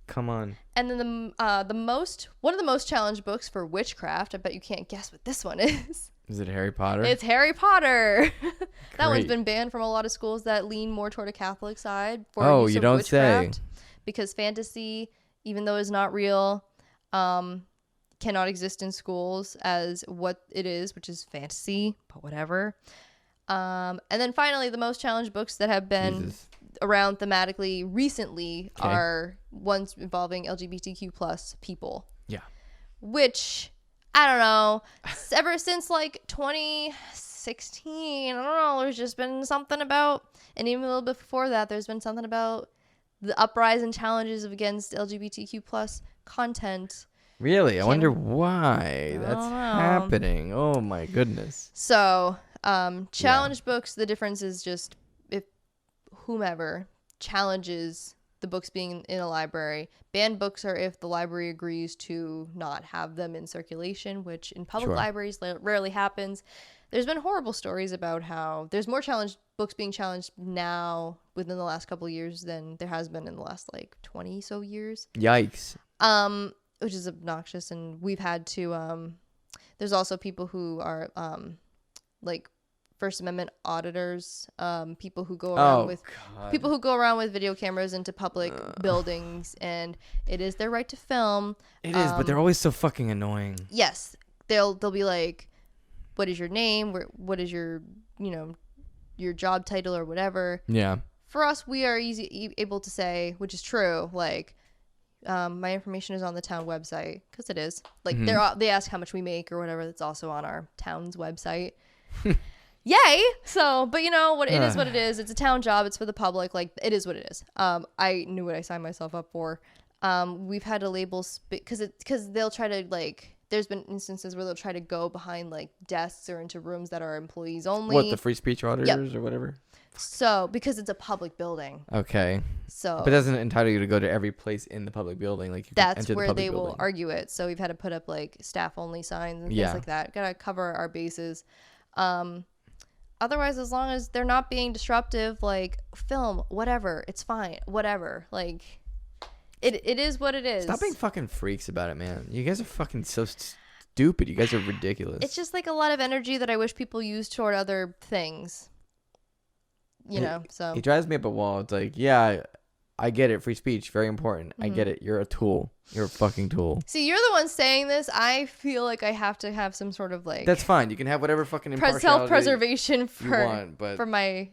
come on. And then one of the most challenged books for witchcraft, I bet you can't guess what this one is. Is it Harry Potter? It's Harry Potter. That one's been banned from a lot of schools that lean more toward a Catholic side for use of witchcraft. Because fantasy, even though it's not real, cannot exist in schools as what it is, which is fantasy, but whatever. And then finally, the most challenged books that have been around thematically recently are ones involving LGBTQ plus people. Yeah. Which, I don't know, ever since like 2016, I don't know, there's just been something about, and even a little bit before that, there's been something about the uprise and challenges against LGBTQ plus content. Really? I wonder why that's happening. Oh my goodness. So, challenged books, the difference is just if whomever challenges the books being in a library. Banned books are if the library agrees to not have them in circulation, which in public libraries rarely happens. There's been horrible stories about how there's more challenged books being challenged now within the last couple of years than there has been in the last like 20 so years. Yikes. Which is obnoxious, and we've had to there's also people who are like First Amendment auditors, people who go around with video cameras into public buildings, and it is their right to film. It is, but they're always so fucking annoying. Yes, they'll be like, what is your name? What is your your job title or whatever? Yeah. For us, we are able to say, which is true, like, my information is on the town website, because it is. Like, they ask how much we make or whatever. That's also on our town's website. Yay! So, but what it is, what it is. It's a town job. It's for the public. Like, it is what it is. I knew what I signed myself up for. We've had to label because they'll try to like. There's been instances where they'll try to go behind like desks or into rooms that are employees only. What, the free speech auditors or whatever? So, because it's a public building. Okay. So. But it doesn't entitle you to go to every place in the public building. Like, that's where they will argue it. So we've had to put up like staff only signs and things like that. Gotta cover our bases. Otherwise, as long as they're not being disruptive, like film, whatever, it's fine, whatever. Like, it is what it is. Stop being fucking freaks about it, man. You guys are fucking so stupid. You guys are ridiculous. It's just like a lot of energy that I wish people used toward other things. So. It drives me up a wall. It's like, yeah, I get it. Free speech, very important. I get it. You're a tool. You're a fucking tool. See, you're the one saying this. I feel like I have to have some sort of like. That's fine. You can have whatever fucking self-preservation you want, but for my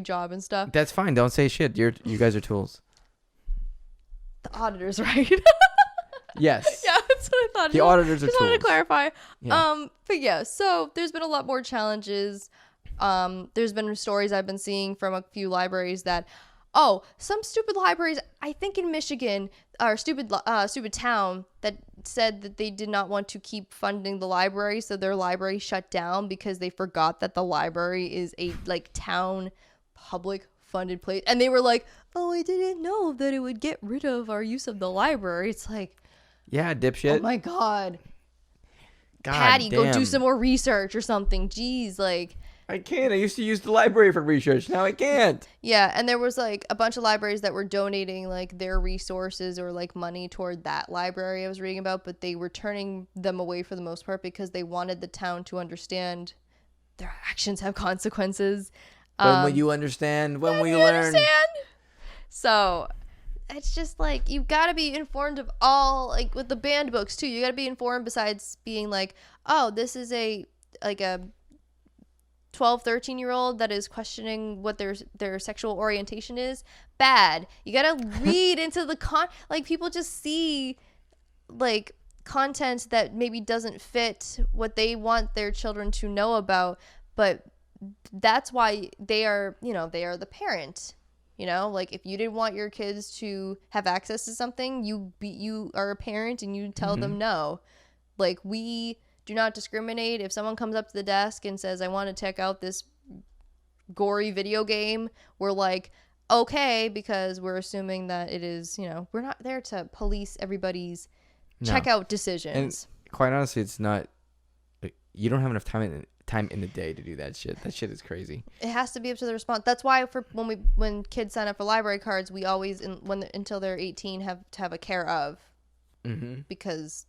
job and stuff. That's fine. Don't say shit. You guys are tools. The auditors, right? Yes. Yeah, that's what I thought. The auditors are tools. Just wanted to clarify. Yeah. But yeah, so there's been a lot more challenges. There's been stories I've been seeing from a few libraries that. Oh, some stupid libraries, I think in Michigan, or stupid town that said that they did not want to keep funding the library, so their library shut down because they forgot that the library is a like town public funded place, and they were like, "Oh, I didn't know that it would get rid of our use of the library." It's like, yeah, dipshit. Oh my god, Patty, damn. go do some more research or something. Jeez, like. I can't. I used to use the library for research. Now I can't. Yeah, and there was like a bunch of libraries that were donating like their resources or like money toward that library I was reading about, but they were turning them away for the most part because they wanted the town to understand their actions have consequences. When will you understand? When will you learn? Understand? So it's just like you got to be informed of all, like with the banned books too. You got to be informed besides being like, oh, this is a 12, 13-year-old that is questioning what their sexual orientation is. Bad. You got to read into the like people just see like content that maybe doesn't fit what they want their children to know about, but that's why they are the parent. Like if you didn't want your kids to have access to something, you are a parent and you tell them no. Like, we do not discriminate. If someone comes up to the desk and says, I want to check out this gory video game, we're like, okay, because we're assuming that it is, we're not there to police everybody's checkout decisions. And quite honestly, it's not, you don't have enough time in the day to do that shit. That shit is crazy. It has to be up to the response. That's why when kids sign up for library cards, we always until they're 18 have to have a care of, because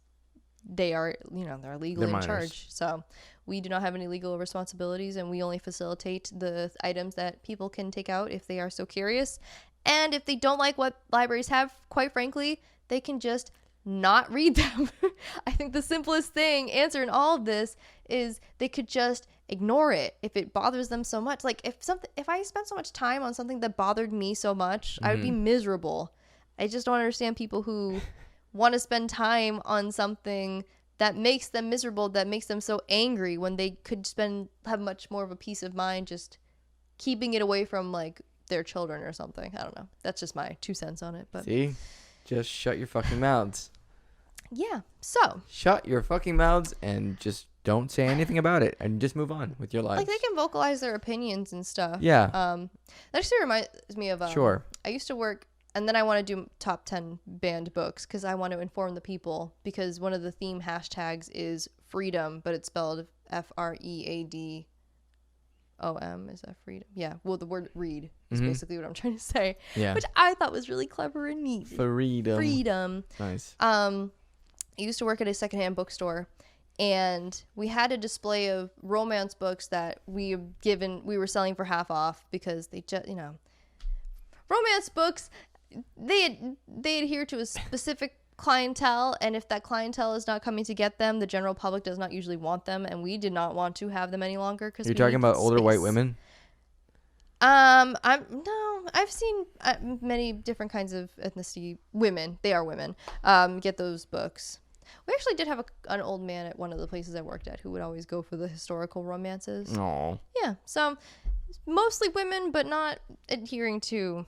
they are they're legally in charge. So we do not have any legal responsibilities, and we only facilitate the items that people can take out if they are so curious. And if they don't like what libraries have, quite frankly, they can just not read them. I think the simplest answer in all of this is they could just ignore it if it bothers them so much. Like if I spent so much time on something that bothered me so much, I would be miserable. I just don't understand people who want to spend time on something that makes them miserable, that makes them so angry, when they could have much more of a peace of mind just keeping it away from like their children or something. I don't know. That's just my 2 cents on it. But see, just shut your fucking mouths. Yeah. So shut your fucking mouths and just don't say anything about it and just move on with your life. Like, they can vocalize their opinions and stuff. Yeah. That actually reminds me of sure. I used to work, and then I want to do top 10 banned books because I want to inform the people, because one of the theme hashtags is freedom, but it's spelled FREADOM. Is that freedom? Yeah. Well, the word read is basically what I'm trying to say. Yeah. Which I thought was really clever and neat. Freedom. Nice. I used to work at a secondhand bookstore, and we had a display of romance books that we were selling for half off, because they just, romance books, they adhere to a specific clientele, and if that clientele is not coming to get them, the general public does not usually want them, and we did not want to have them any longer. Because you're talking about older white women. I've seen many different kinds of ethnicity women. They are women. Get those books. We actually did have an old man at one of the places I worked at who would always go for the historical romances. Aww. Yeah, so mostly women, but not adhering to.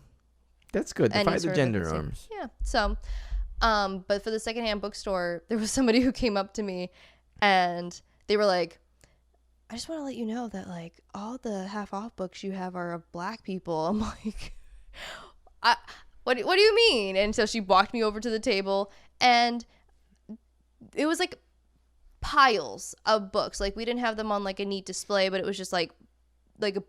That's good. Defy the gender norms. Yeah. So, but for the secondhand bookstore, there was somebody who came up to me, and they were like, I just want to let you know that like all the half off books you have are of black people. I'm like, what do you mean? And so she walked me over to the table, and it was like piles of books. Like, we didn't have them on like a neat display, but it was just like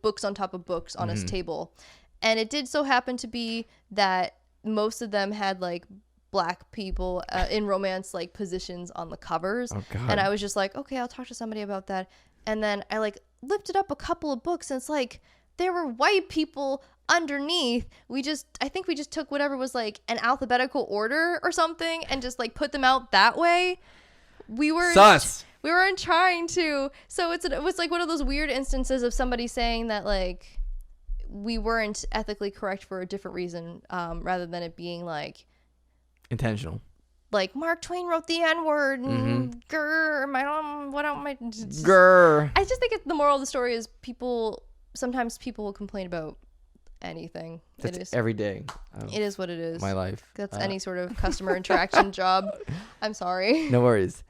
books on top of books on this table. And it did so happen to be that most of them had like black people in romance like positions on the covers. Oh, God. And I was just like, okay, I'll talk to somebody about that. And then I like lifted up a couple of books, and it's like there were white people underneath. I think we just took whatever was like an alphabetical order or something and just like put them out that way. We weren't trying to. So it was like one of those weird instances of somebody saying that like we weren't ethically correct for a different reason, rather than it being like intentional. Like, Mark Twain wrote the N-word, and grr, grr. I just think the moral of the story is sometimes people will complain about anything. That's every day. It is what it is. My life. That's any sort of customer interaction job. I'm sorry. No worries.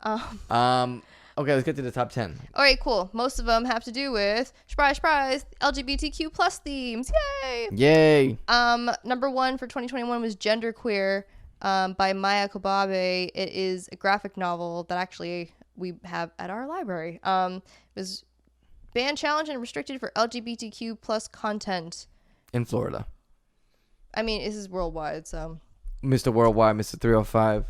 Okay, let's get to the top 10. All right, cool. Most of them have to do with, surprise, LGBTQ plus themes. Yay! Yay! Number 1 for 2021 was Genderqueer, by Maya Kobabe. It is a graphic novel that actually we have at our library. It was Banned, challenged, and restricted for LGBTQ plus content. In Florida. I mean, this is worldwide, so. Mr. Worldwide, Mr. 305,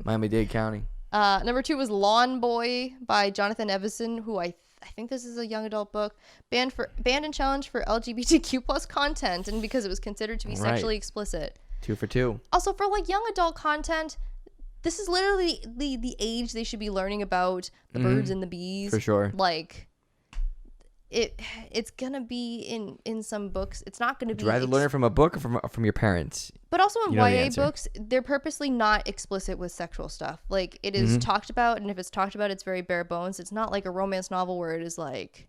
Miami-Dade County. Number 2 was Lawn Boy by Jonathan Evison, who I think this is a young adult book. Banned and challenged for LGBTQ plus content, and because it was considered to be sexually explicit. 2 for 2. Also, for like young adult content, this is literally the age they should be learning about the birds and the bees. For sure. Like, it's gonna be in some books. It's not gonna be. Would you rather learn it from a book or from your parents? But also in You know the YA answer. books, they're purposely not explicit with sexual stuff. Like, it is talked about, and if it's talked about, it's very bare bones. It's not like a romance novel where it is like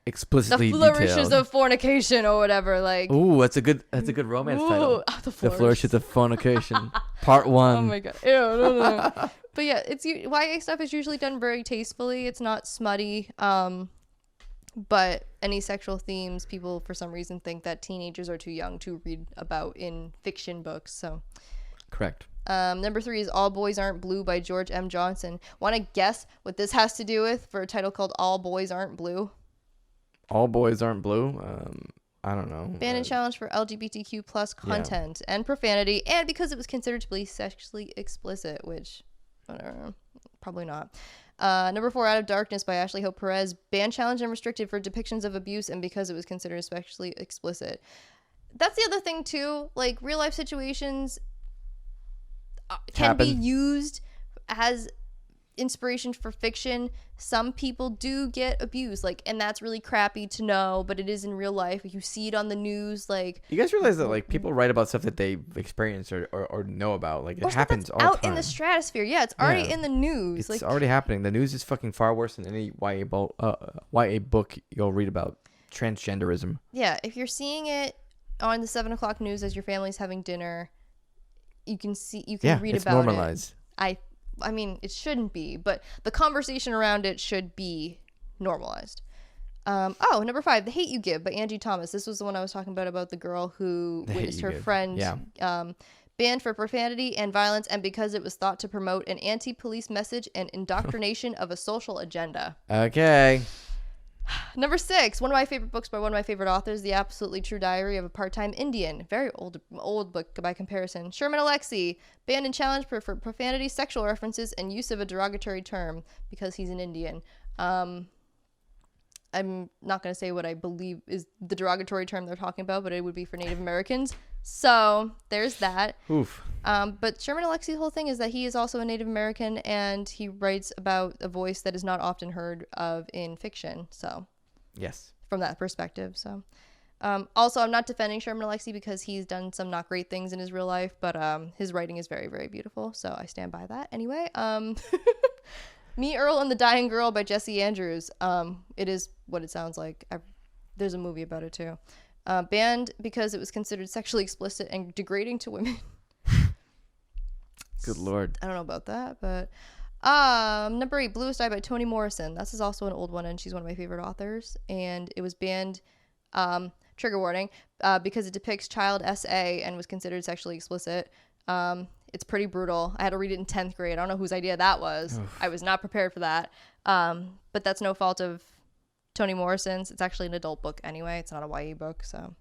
Explicitly the flourishes detailed. of fornication or whatever. Like, Ooh, that's a good romance title. the The Flourishes of Fornication, Part 1. Oh my god. Ew, no. But yeah, YA stuff is usually done very tastefully. It's not smutty. But any sexual themes, people for some reason think that teenagers are too young to read about in fiction books. So Correct. number 3 is All Boys Aren't Blue by George M. Johnson. Want to guess what this has to do with for a title called All Boys Aren't Blue? All Boys Aren't Blue. I don't know. Banned and challenged for LGBTQ plus content and profanity, and because it was considered to be sexually explicit, which I don't know, probably not. Number 4, Out of Darkness by Ashley Hope Perez. Banned, challenged, and restricted for depictions of abuse, and because it was considered sexually explicit. That's the other thing too. Like, real life situations can be used as inspiration for fiction. Some people do get abused, like, and that's really crappy to know, but it is in real life. You see it on the news, like. You guys realize that, like, people write about stuff that they've experienced or know about. Like, it happens all the out time. in the stratosphere. Yeah, it's already in the news. It's like, already happening. The news is fucking far worse than any YA book you'll read about transgenderism. Yeah, if you're seeing it on the 7 o'clock news as your family's having dinner, you can read it's about normalized. it. I mean, it shouldn't be, but the conversation around it should be normalized. Number 5, The Hate You Give by Angie Thomas. This was the one I was talking about the girl who witnessed her friend banned for profanity and violence, and because it was thought to promote an anti-police message and indoctrination of a social agenda. Okay. Number 6, one of my favorite books by one of my favorite authors, The Absolutely True Diary of a Part-Time Indian. Very old book by comparison. Sherman Alexie, banned and challenged for profanity, sexual references, and use of a derogatory term because he's an Indian. I'm not going to say what I believe is the derogatory term they're talking about, but it would be for Native Americans. So there's that. Oof. But Sherman Alexie's whole thing is that he is also a Native American, and he writes about a voice that is not often heard of in fiction. So Yes. from that perspective. So also, I'm not defending Sherman Alexie because he's done some not great things in his real life, but his writing is very, very beautiful. So I stand by that. Anyway, Me, Earl, and the Dying Girl by Jesse Andrews. It is what it sounds like. There's a movie about it too. Banned because it was considered sexually explicit and degrading to women. Good Lord. I don't know about that, but number 8, Bluest Eye by Toni Morrison. This is also an old one, and she's one of my favorite authors. And it was banned, trigger warning, because it depicts child SA and was considered sexually explicit. It's pretty brutal. I had to read it in 10th grade. I don't know whose idea that was. Oof. I was not prepared for that. But that's no fault of Toni Morrison's. It's actually an adult book anyway. It's not a YA book. So,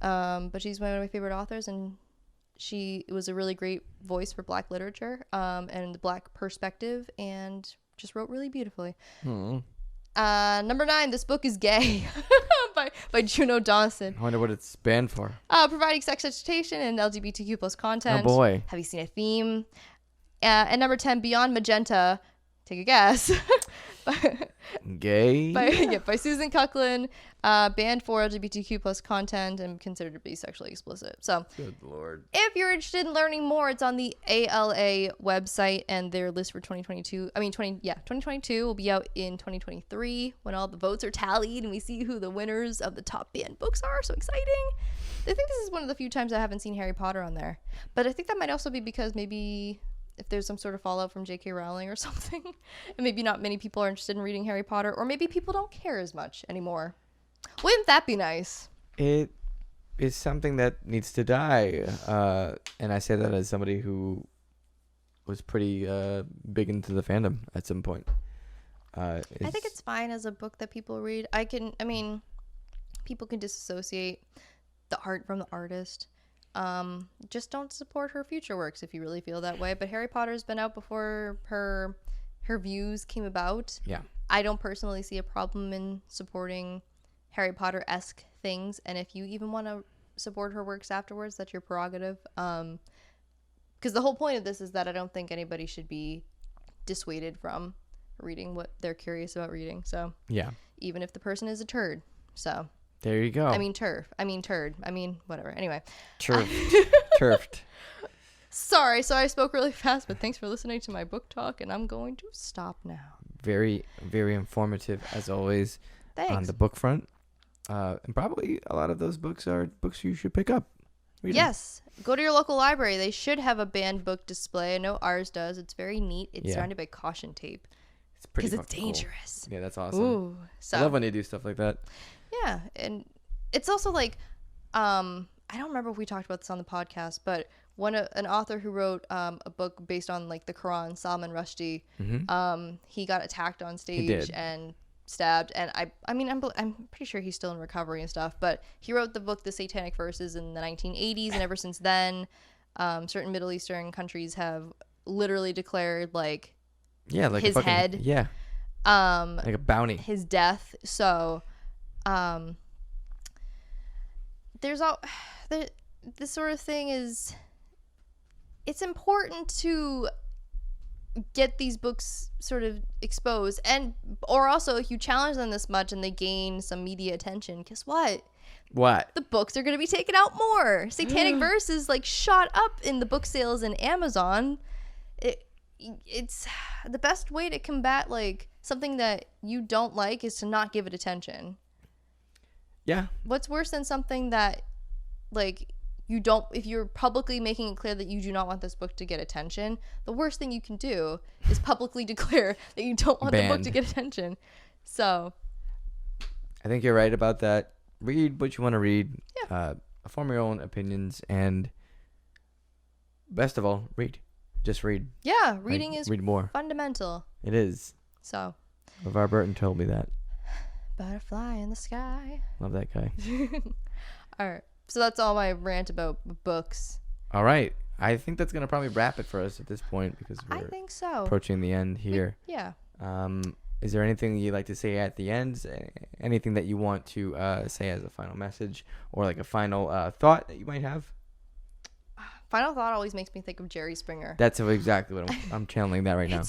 but she's one of my favorite authors, and she was a really great voice for Black literature and the Black perspective, and just wrote really beautifully. Number 9, This Book is Gay by Juno Dawson. I wonder what it's banned for. Providing sex education and LGBTQ plus content. Oh boy. Have you seen a theme? And number 10, Beyond Magenta. Take a guess. Gay? By Susan Cucklin. Banned for LGBTQ plus content and considered to be sexually explicit. So, good Lord. If you're interested in learning more, it's on the ALA website, and their list for 2022 will be out in 2023 when all the votes are tallied and we see who the winners of the top banned books are. So exciting. I think this is one of the few times I haven't seen Harry Potter on there. But I think that might also be because maybe if there's some sort of fallout from J.K. Rowling or something, and maybe not many people are interested in reading Harry Potter, or maybe people don't care as much anymore. Wouldn't that be nice? It is something that needs to die. And I say that as somebody who was pretty big into the fandom at some point. I think it's fine as a book that people read. People can disassociate the art from the artist. Just don't support her future works if you really feel that way. But Harry Potter's been out before her views came about. Yeah. I don't personally see a problem in supporting Harry Potter-esque things, and if you even want to support her works afterwards, that's your prerogative. Because the whole point of this is that I don't think anybody should be dissuaded from reading what they're curious about reading. So yeah, even if the person is a turd. So there you go. turd. Whatever. Anyway. Turfed. Sorry, so I spoke really fast, but thanks for listening to my book talk, and I'm going to stop now. Very, very informative as always. Thanks. On the book front. And probably a lot of those books are books you should pick up. Yes. Go to your local library. They should have a banned book display. I know ours does. It's very neat. It's surrounded by caution tape. It's pretty because it's dangerous. Cool. Yeah, that's awesome. Ooh, so. I love when they do stuff like that. Yeah, and it's also like, I don't remember if we talked about this on the podcast, but an author who wrote a book based on like the Quran, Salman Rushdie, he got attacked on stage and stabbed, and I'm pretty sure he's still in recovery and stuff, but he wrote the book The Satanic Verses in the 1980s, and ever since then certain Middle Eastern countries have literally declared like his head like a bounty, his death. So there's all this sort of thing is, it's important to get these books sort of exposed, or also if you challenge them this much and they gain some media attention, guess what? The books are going to be taken out more. Satanic Verses like shot up in the book sales in Amazon. It's the best way to combat like something that you don't like is to not give it attention. Yeah. What's worse than something that like you don't, if you're publicly making it clear that you do not want this book to get attention, the worst thing you can do is publicly declare that you don't want the book to get attention. So I think you're right about that. Read what you want to read. Yeah. Form your own opinions, and best of all, read. Just read. Yeah, reading is read more. Fundamental. It is. So LeVar Burton told me that. Butterfly in the sky. Love that guy. All right. So that's all my rant about books. All right. I think that's going to probably wrap it for us at this point, because we're I think so. Approaching the end here. Yeah. Is there anything you'd like to say at the end? Anything that you want to say as a final message, or like a final thought that you might have? Final thought always makes me think of Jerry Springer. That's exactly what I'm channeling that right now.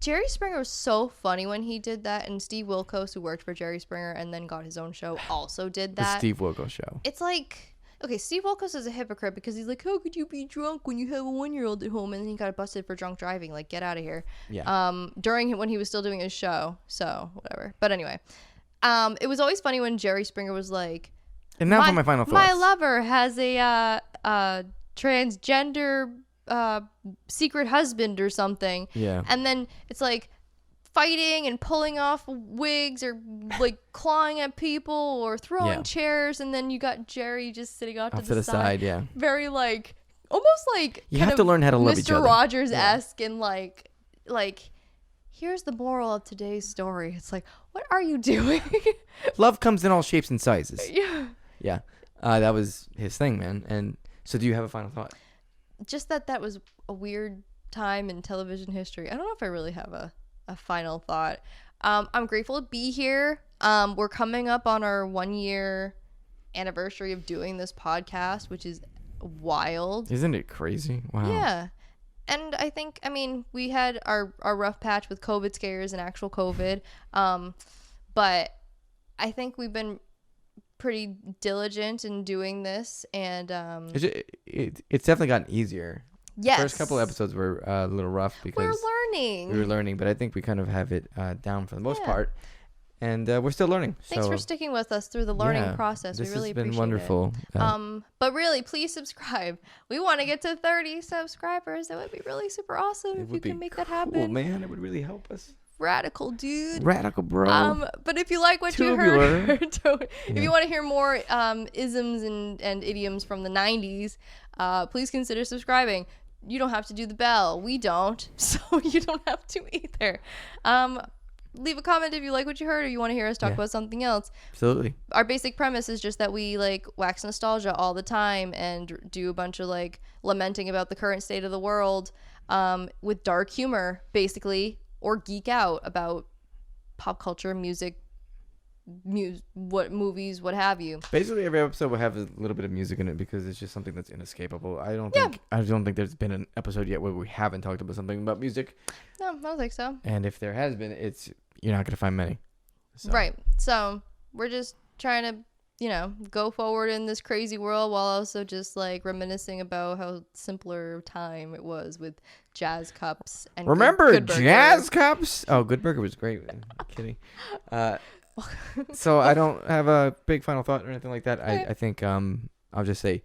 Jerry Springer was so funny when he did that, and Steve Wilkos, who worked for Jerry Springer and then got his own show, also did that. The Steve Wilkos show. It's like, okay, Steve Wilkos is a hypocrite because he's like, how could you be drunk when you have a 1-year-old at home? And then he got busted for drunk driving. Like, get out of here. Yeah. When he was still doing his show. So, whatever. But anyway, it was always funny when Jerry Springer was like, and now for my final thoughts. My lover has a transgender secret husband or something. Yeah. And then it's like fighting and pulling off wigs, or like clawing at people or throwing chairs, and then you got Jerry just sitting off to the side. Yeah. Very like, almost like you have to learn how to love each other. Mr. Rogers-esque, and like here's the moral of today's story. It's like, what are you doing? Love comes in all shapes and sizes. Yeah. Yeah. That was his thing, man. And so do you have a final thought? Just that was a weird time in television history. I don't know if I really have a final thought. I'm grateful to be here. We're coming up on our 1-year anniversary of doing this podcast, which is wild. Isn't it crazy? Wow. Yeah. And I think, we had our rough patch with COVID scares and actual COVID. But I think we've been pretty diligent in doing this, and it's definitely gotten easier. Yes. First couple episodes were a little rough because we were learning, but I think we kind of have it down for the most part, and we're still learning. Thanks for sticking with us through the learning process. We really appreciate it. This has been wonderful. But really, please subscribe. We want to get to 30 subscribers. That would be really super awesome if you can make that happen. Man, it would really help us. Radical, dude. Radical, bro. But if you like what you heard, if you want to hear more isms and idioms from the 90s, please consider You don't have to do the bell. We don't, so you don't have to either. leave a comment if you like what you heard or you want to hear us talk about something else. Absolutely. Our basic premise is just that we like wax nostalgia all the time and do a bunch of like lamenting about the current state of the world with dark humor, basically, or geek out about pop culture, music, what movies, what have you. Basically, every episode will have a little bit of music in it because it's just something that's inescapable. I don't think there's been an episode yet where we haven't talked about something about music. No, I don't think so. And if there has been, you're not gonna find many. So. Right. So we're just trying to, go forward in this crazy world while also just like reminiscing about how simpler time it was with jazz cups and remember Good Burger. Jazz Cups? Oh, Good Burger was great. Man. I'm kidding. So I don't have a big final thought or anything like that. I think I'll just say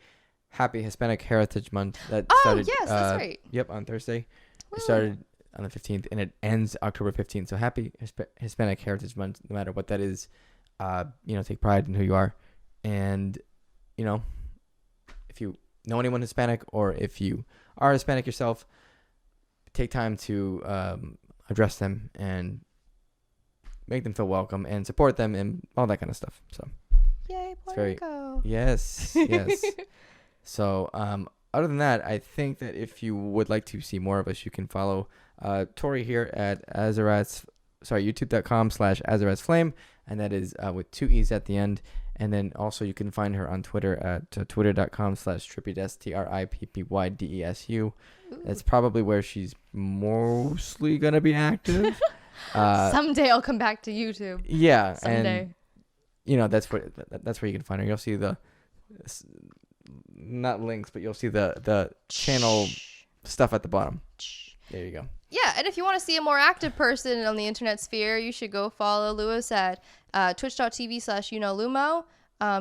happy Hispanic Heritage Month. That started, yes, that's right. Yep, on Thursday. Woo. It started on the 15th and it ends October 15th. So happy Hispanic Heritage Month, no matter what that is. Take pride in who you are. And, if you know anyone Hispanic or if you are Hispanic yourself, take time to address them and make them feel welcome and support them and all that kind of stuff. So, yay, Puerto Rico. Yes. So, other than that, I think that if you would like to see more of us, you can follow Tory here at youtube.com/AzarathFlame, and that is with 2 E's at the end. And then also you can find her on Twitter at twitter.com/trippydes, TRIPPYDESU. That's probably where she's mostly going to be active. Someday I'll come back to YouTube. Yeah. Someday. And, that's where you can find her. You'll see not links, but you'll see the channel stuff at the bottom. There you go. Yeah, and if you want to see a more active person on the internet sphere, you should go follow Lewis at twitch.tv/lumo.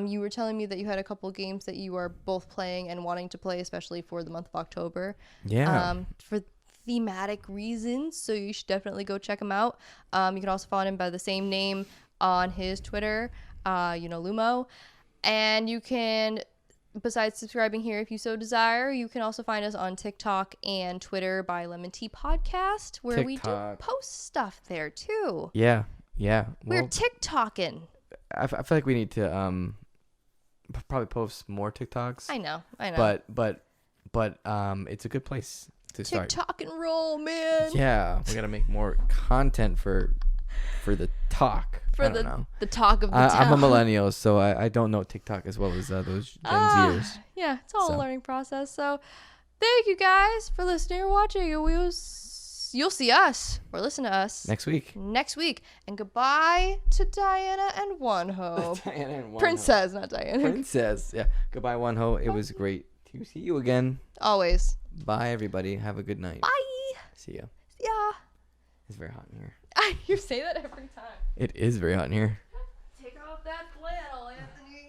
You were telling me that you had a couple games that you are both playing and wanting to play, especially for the month of October. Yeah. For thematic reasons, so you should definitely go check him out. You can also follow him by the same name on his Twitter, Lumo. And you can... Besides subscribing here, if you so desire, you can also find us on TikTok and Twitter by LEM'n'TEA Podcast, where we do post stuff there too. Yeah. We're TikToking. I feel like we need to probably post more TikToks. I know. But it's a good place to start. TikTok and roll, man. Yeah, we gotta make more content for the talk. For the talk of the town. I'm a millennial, so I don't know TikTok as well as those Gen Zers. Yeah, it's all a learning process. So thank you guys for listening or watching. And you'll see us or listen to us next week. And goodbye to Diana and Wonho. Diana and Wonho. Princess, not Diana. Princess. Yeah. Goodbye, Wonho. It was great to see you again. Always. Bye, everybody. Have a good night. Bye. See ya. Yeah. It's very hot in here. You say that every time. It is very hot in here.